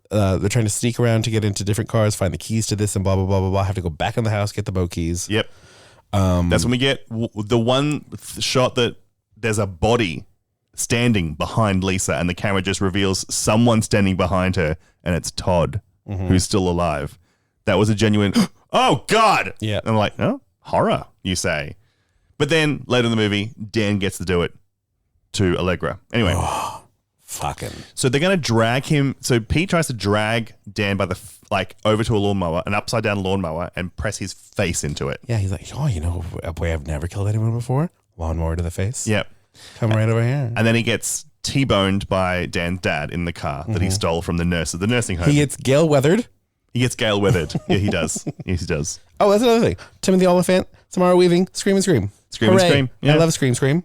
They're trying to sneak around to get into different cars, find the keys to this and blah, blah, blah, blah, blah. Have to go back in the house, get the boat keys. Yep. That's when we get the one shot that there's a body standing behind Lisa and the camera just reveals someone standing behind her and it's Todd, who's still alive. That was a genuine, oh, God. Yeah. And I'm like, oh, horror, you say. But then later in the movie, Dan gets to do it to Allegra. Anyway. Oh, fucking. So they're going to drag him. So Pete tries to drag Dan by over to a lawnmower, an upside down lawnmower, and press his face into it. Yeah, he's like, oh, you know a way I've never killed anyone before? Lawnmower to the face. Yep. Come right over here. And then he gets T-boned by Dan's dad in the car that he stole from the nurse at the nursing home. He gets gale weathered. Yeah, he does. Yes, he does. Oh, that's another thing. Timothy Oliphant, Samara Weaving, Scream and Scream. Scream and Scream. Yeah. I love Scream.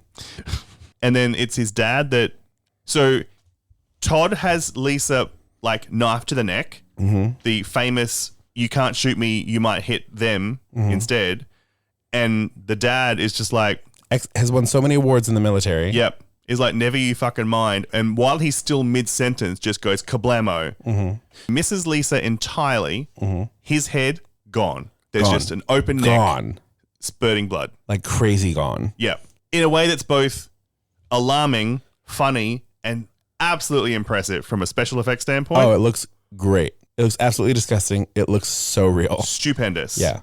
And then it's his dad that... So Todd has Lisa, knifed to the neck. Mm-hmm. The famous, you can't shoot me, you might hit them instead. And the dad is just has won so many awards in the military. Yep. Is never you fucking mind. And while he's still mid-sentence, just goes kablamo. Mm-hmm. Misses Lisa entirely. Mm-hmm. His head, gone. There's just an open neck. Spurting blood. Like crazy gone. Yep. In a way that's both alarming, funny, and absolutely impressive from a special effects standpoint. Oh, it looks great. It looks absolutely disgusting. It looks so real. Stupendous. Yeah.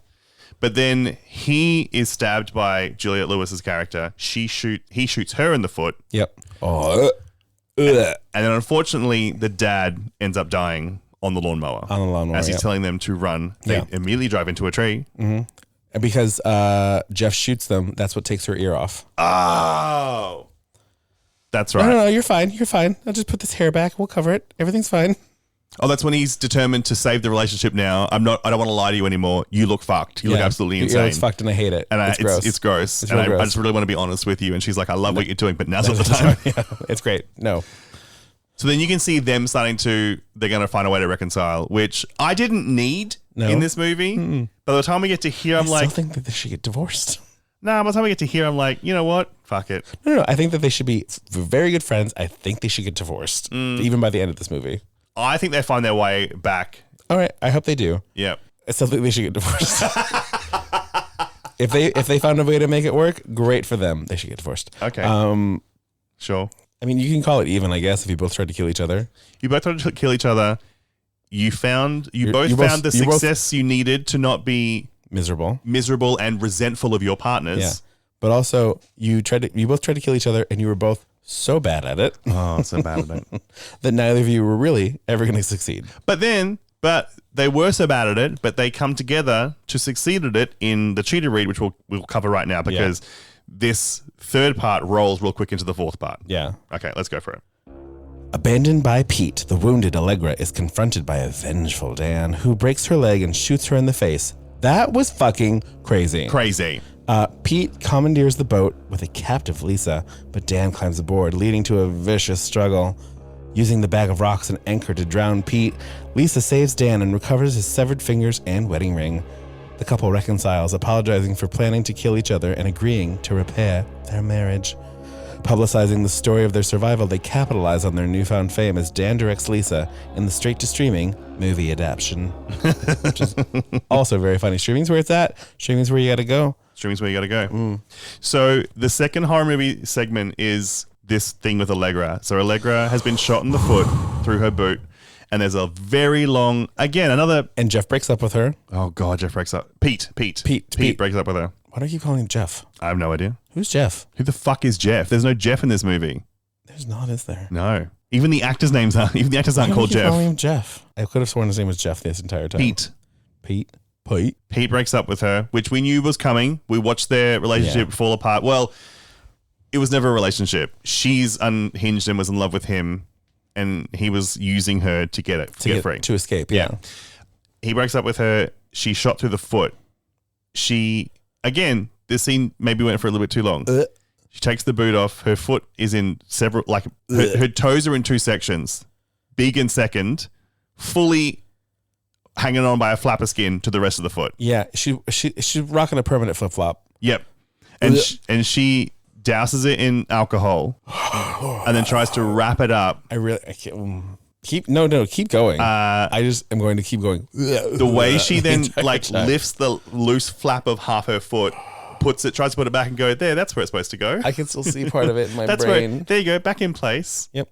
But then he is stabbed by Juliette Lewis's character. He shoots her in the foot. Yep. Oh. And then unfortunately, the dad ends up dying on the lawnmower. As he's telling them to run. They immediately drive into a tree. Mm-hmm. And because Jeff shoots them, that's what takes her ear off. Oh. That's right. No, you're fine. You're fine. I'll just put this hair back. We'll cover it. Everything's fine. Oh, that's when he's determined to save the relationship now. I don't want to lie to you anymore. You look fucked. You look absolutely insane. Your ear's fucked and I hate it. And it's gross. It's gross. It's and gross. I just really want to be honest with you. And she's like, I love what you're doing, but now's not the time. Yeah, it's great. No. So then you can see them they're going to find a way to reconcile, which I didn't need in this movie. Mm-mm. By the time we get to here, I'm I still think that they should get divorced. By the time we get to here, I'm like, you know what? Fuck it. No. I think that they should be very good friends. I think they should get divorced, even by the end of this movie. I think they find their way back. All right. I hope they do. Yep. I still think they should get divorced. If they found a way to make it work, great for them. They should get divorced. Okay. Sure. I mean, you can call it even, I guess, if you both tried to kill each other. You both tried to kill each other. You both found the success you needed to not be miserable and resentful of your partners. Yeah. But also, you both tried to kill each other, and you were both so bad at it. Oh, so bad at it. That neither of you were really ever going to succeed. But they were so bad at it, but they come together to succeed at it in the cheetah read, which we'll cover right now because this third part rolls real quick into the fourth part. Yeah. Okay, let's go for it. Abandoned by Pete, the wounded Allegra is confronted by a vengeful Dan who breaks her leg and shoots her in the face. That was fucking crazy. Pete commandeers the boat with a captive Lisa, but Dan climbs aboard, leading to a vicious struggle. Using the bag of rocks and anchor to drown Pete, Lisa saves Dan and recovers his severed fingers and wedding ring. The couple reconciles, apologizing for planning to kill each other and agreeing to repair their marriage. Publicizing the story of their survival, they capitalize on their newfound fame as Dan directs Lisa in the straight-to-streaming movie adaptation, which is also very funny. Streaming's where it's at. Streaming's where you got to go. Streaming's where you got to go. So the second horror movie segment is this thing with Allegra. So Allegra has been shot in the foot through her boot, and there's a very long, again, another... And Jeff breaks up with her. Oh, God, Jeff breaks up. Pete breaks up with her. Why do you keep calling him Jeff? I have no idea. Who's Jeff? Who the fuck is Jeff? There's no Jeff in this movie. There's not, is there? No. Even the actors' names aren't. Even the actors aren't called Jeff. Calling him Jeff. I could have sworn his name was Jeff this entire time. Pete breaks up with her, which we knew was coming. We watched their relationship fall apart. Well, it was never a relationship. She's unhinged and was in love with him, and he was using her to get free. To escape, yeah. He breaks up with her. She's shot through the foot. Again, this scene maybe went for a little bit too long. She takes the boot off. Her foot is in several, like her toes are in two sections, big and second, fully hanging on by a flap of skin to the rest of the foot. Yeah, she's rocking a permanent flip flop. Yep, and she douses it in alcohol, and then tries to wrap it up. I can't. Keep going. I just am going to keep going. The way she then lifts the loose flap of half her foot, tries to put it back and go, there, that's where it's supposed to go. I can still see part of it in my brain. There you go, back in place. Yep.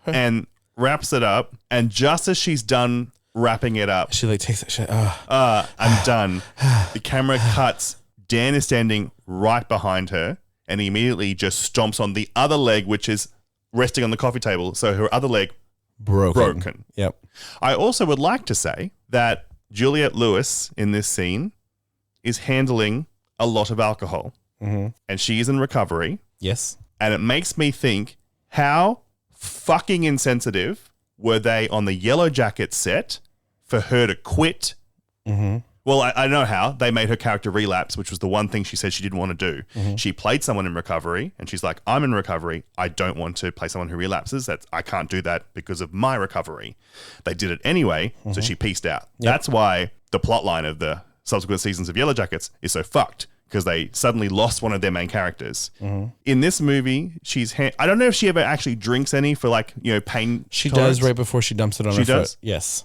And wraps it up, and just as she's done wrapping it up, she takes that shit. I'm done. The camera cuts. Dan is standing right behind her, and he immediately just stomps on the other leg, which is resting on the coffee table. So her other leg broken. Yep. I also would like to say that Juliette Lewis in this scene is handling a lot of alcohol, and she is in recovery. Yes. And it makes me think, how fucking insensitive were they on the Yellow Jacket set for her to quit? Well, I know how. They made her character relapse, which was the one thing she said she didn't want to do. She played someone in recovery, and she's like, I'm in recovery. I don't want to play someone who relapses. I can't do that because of my recovery. They did it anyway, so she pieced out. Yep. That's why the plot line of the subsequent seasons of Yellow Jackets is so fucked, because they suddenly lost one of their main characters. In this movie, I don't know if she ever actually drinks any for pain. She does right before she dumps it on her foot. Yes.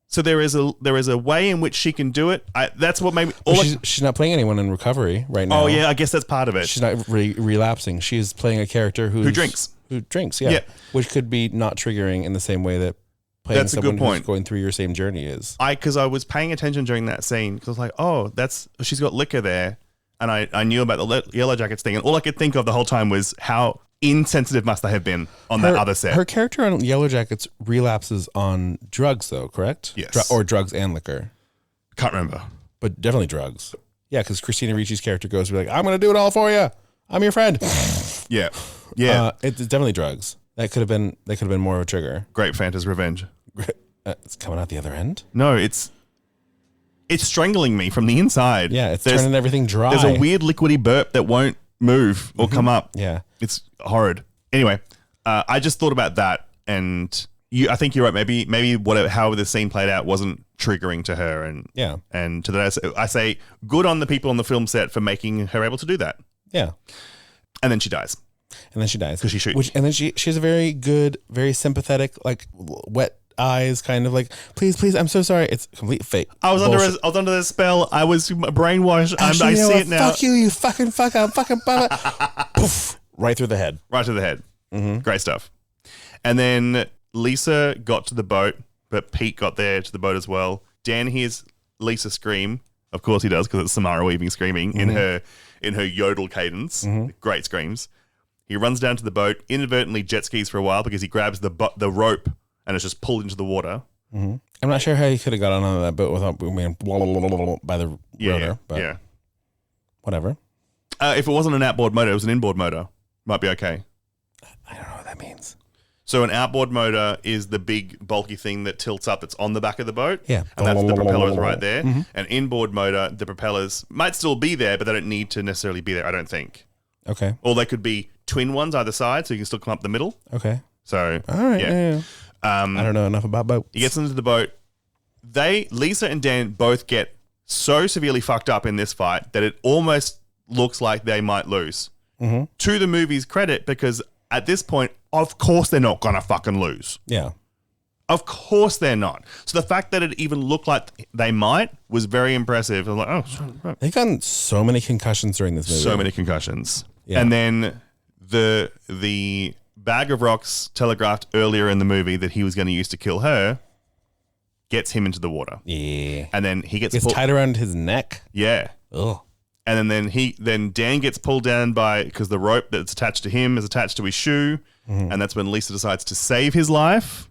So there is a way in which she can do it. That's what made me... she's not playing anyone in recovery right now. Oh, yeah, I guess that's part of it. She's not relapsing. She's playing a character who drinks. Who drinks, yeah. Which could be not triggering in the same way that playing someone who's going through your same journey is. Because I was paying attention during that scene, because I was like, oh, she's got liquor there. And I knew about the Yellow Jackets thing. And all I could think of the whole time was how insensitive must they have been on that other set. Her character on Yellow Jackets relapses on drugs, though, correct? Yes. Or drugs and liquor. Can't remember. But definitely drugs. Yeah, because Christina Ricci's character goes to be like, I'm going to do it all for you. I'm your friend. Yeah. It's definitely drugs. That could have been more of a trigger. Grape Fanta's revenge. It's coming out the other end? No, it's strangling me from the inside. Yeah, it's turning everything dry. There's a weird liquidy burp that won't move or come up. Yeah. It's horrid. Anyway, I just thought about that, and I think you're right. Maybe how the scene played out wasn't triggering to her, and to that I say good on the people on the film set for making her able to do that. Yeah. And then she dies. Because she shoots. And then she has a very good, very sympathetic, like wet eyes, kind of like, please, I'm so sorry. It's complete fake. I was under the spell. I was brainwashed. I see it now. Fuck you fucking poof, right through the head. Great stuff. And then Lisa got to the boat, but Pete got there to the boat as well. Dan hears Lisa scream. Of course he does, because it's Samara Weaving screaming in her yodel cadence. Great screams. He runs down to the boat, inadvertently jet skis for a while because he grabs the rope and it's just pulled into the water. I'm not sure how he could have got on that boat without being by the rotor, but whatever. If it wasn't an outboard motor, it was an inboard motor. Might be okay. I don't know what that means. So an outboard motor is the big bulky thing that tilts up that's on the back of the boat. Yeah. And that's the propellers right there. An inboard motor, the propellers might still be there, but they don't need to necessarily be there, I don't think. Okay. Or they could be twin ones either side, so you can still come up the middle. Okay. So, all right. Yeah. I don't know enough about boats. He gets into the boat. Lisa and Dan both get so severely fucked up in this fight that it almost looks like they might lose. to the movie's credit, because at this point, of course they're not going to fucking lose. Yeah. Of course they're not. So the fact that it even looked like they might was very impressive. I was like, oh, They've gotten so many concussions during this movie. so many concussions. Yeah. And then the bag of rocks telegraphed earlier in the movie that he was going to use to kill her gets him into the water. Yeah. And then he gets It's tied around his neck. Yeah. Ugh. And then Dan gets pulled down because the rope that's attached to him is attached to his shoe. And that's when Lisa decides to save his life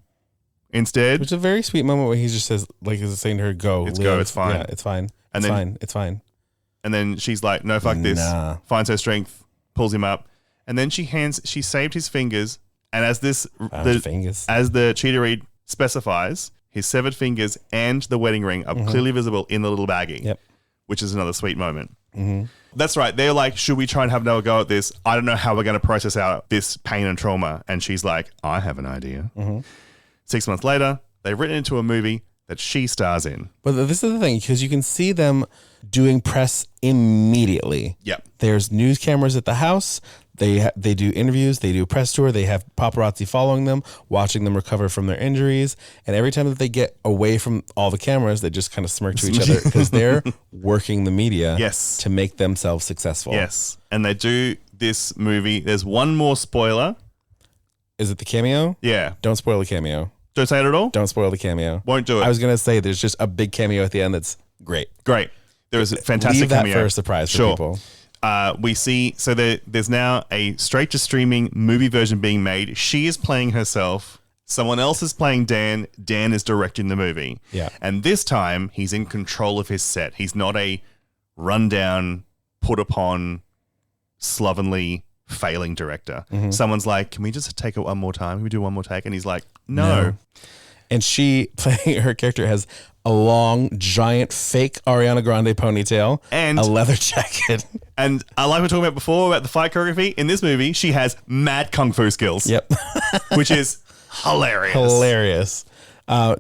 instead. Which is a very sweet moment where he just says, like, is saying to her, go. It's live. go, it's fine. Yeah, it's fine. And It's then- fine. It's fine. And then she's like, no, fuck this. Nah. Finds her strength, pulls him up. And then she saved his fingers. And as fingers. as the cheetah read specifies, his severed fingers and the wedding ring are clearly visible in the little baggie. Yep. Which is another sweet moment. That's right. They're like, should we try and have another go at this? I don't know how we're going to process out this pain and trauma. And she's like, I have an idea. 6 months later, they've written it into a movie that she stars in. But this is the thing, because you can see them doing press immediately. Yep. There's news cameras at the house. They do interviews. They do a press tour. They have paparazzi following them, watching them recover from their injuries. And every time that they get away from all the cameras, they just kind of smirk to each other because they're working the media to make themselves successful. Yes. And they do this movie. There's one more spoiler. Is it the cameo? Yeah. Don't spoil the cameo. Don't say it at all? Don't spoil the cameo. Won't do it. I was going to say there's just a big cameo at the end that's great. Great. There is a fantastic Leave that cameo. for a surprise for people. We see, so there's now a straight to streaming movie version being made. She is playing herself. Someone else is playing Dan. Dan is directing the movie. Yeah. And this time, he's in control of his set. He's not a rundown, put upon, slovenly, failing director. Someone's like, can we just take it one more time? Can we do one more take? And he's like, no. And she, playing her character, has a long, giant, fake Ariana Grande ponytail and a leather jacket. And I like we were talking about before about the fight choreography. In this movie, she has mad kung fu skills. Yep. Which is hilarious. Hilarious.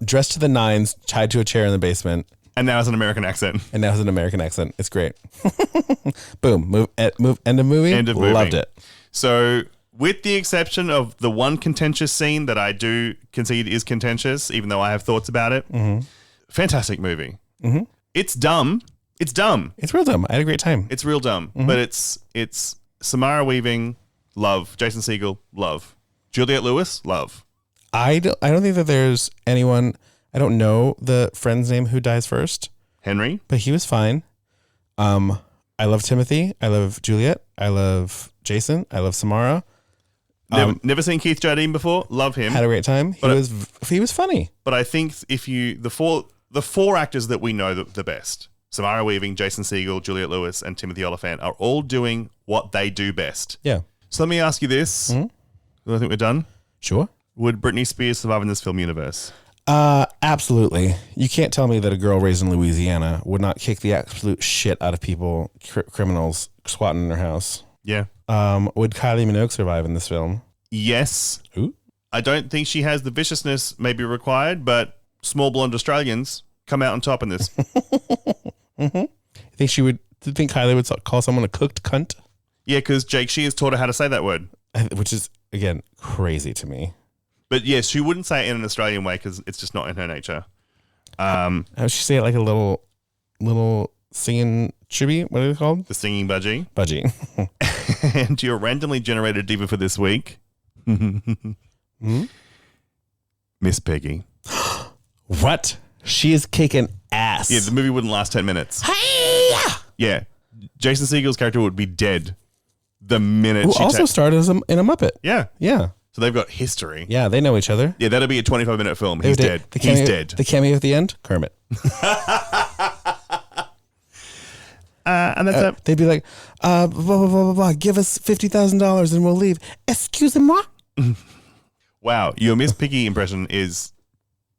Dressed to the nines, tied to a chair in the basement. And now has an American accent. It's great. Boom. End of movie. End of movie. Loved it. So, with the exception of the one contentious scene that I do concede is contentious, even though I have thoughts about it, fantastic movie. It's dumb. It's dumb. It's real dumb. I had a great time. It's real dumb. But it's Samara Weaving, love. Jason Segel, love. Juliette Lewis, love. I don't think that there's anyone. I don't know the friend's name who dies first. Henry. But he was fine. I love Timothy. I love Juliet. I love Jason. I love Samara. Never seen Keith Jardine before. Love him. Had a great time. He was funny. But I think if you the four actors that we know the best, Samara Weaving, Jason Segel, Juliette Lewis, and Timothy Olyphant, are all doing what they do best. Yeah. So let me ask you this. I think we're done. Sure. Would Britney Spears survive in this film universe? Absolutely. You can't tell me that a girl raised in Louisiana would not kick the absolute shit out of people, criminals squatting in their house. Yeah. Would Kylie Minogue survive in this film? Yes. Ooh. I don't think she has the viciousness maybe required, but small blonde Australians come out on top in this. You think she would? Do you think Kylie would call someone a cooked cunt? Yeah, because Jake Shears taught her how to say that word. Which is, again, crazy to me. But yes, she wouldn't say it in an Australian way because it's just not in her nature. How would she say it, like a little singing chibi? What are they called? The singing budgie. Budgie. And your randomly generated diva for this week, Miss Peggy. What? She is kicking ass. Yeah, the movie wouldn't last 10 minutes. Hey! Yeah. Jason Segel's character would be dead the minute Who also starred in a Muppet. Yeah. Yeah. So they've got history. Yeah, they know each other. Yeah, that'll be a 25-minute film. He's dead. He's dead. The cameo at the end, Kermit. And that's it. They'd be like, blah, blah, blah, blah, blah. Give us $50,000 and we'll leave. Excusez-moi. Wow, your Miss Piggy impression is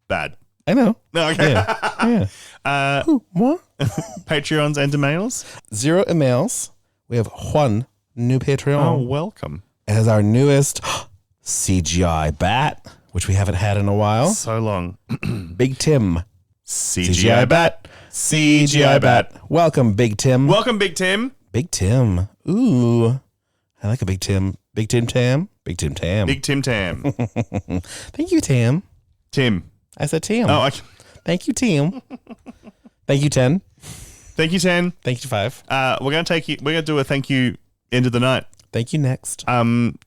bad. I know. No, okay. Yeah. What? Patreons and emails? 0 emails. We have one new Patreon. Oh, welcome. As our newest CGI bat, which we haven't had in a while. So long. Big Tim. CGI bat. CGI bat. Welcome, Big Tim. Welcome, Big Tim. Big Tim. Ooh. I like a Big Tim. Big Tim Tam. Big Tim Tam. Big Tim Tam. Thank you, Tam. Tim. I said Tim. Oh, Thank you, Tim. Thank you, 10. Thank you, 10. Thank you, 5. We're gonna do a thank you end of the night. Thank you next.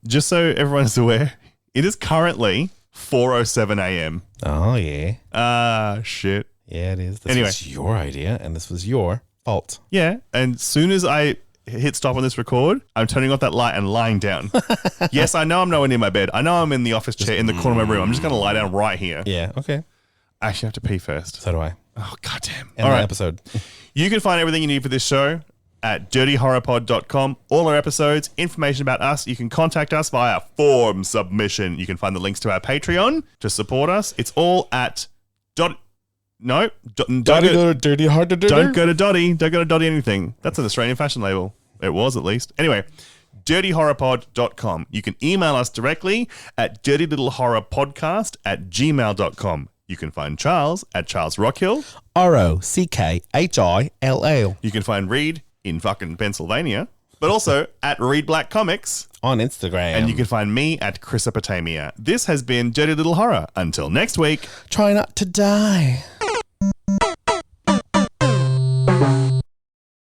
Just so everyone is aware, it is currently 4:07 a.m. Oh yeah. Shit. Yeah, it is. This was your idea, and this was your fault. Yeah, and as soon as I hit stop on this record, I'm turning off that light and lying down. Yes, I know I'm nowhere near my bed. I know I'm in the office chair in the corner of my room. I'm just going to lie down right here. Yeah, okay. I actually have to pee first. So do I. Oh, goddamn. End the episode. You can find everything you need for this show at dirtyhorrorpod.com. All our episodes, information about us. You can contact us via form submission. You can find the links to our Patreon to support us. It's all at Don't go to Dotty. Don't go to Dotty anything. That's an Australian fashion label. It was, at least. Anyway, dirtyhorrorpod.com. You can email us directly at dirtylittlehorrorpodcast@gmail.com. You can find Charles at Charles Rockhill. ROCKHILL. You can find Reed in fucking Pennsylvania, but also at Reed Black Comics on Instagram. And you can find me at Chrysopotamia. This has been Dirty Little Horror. Until next week. Try not to die.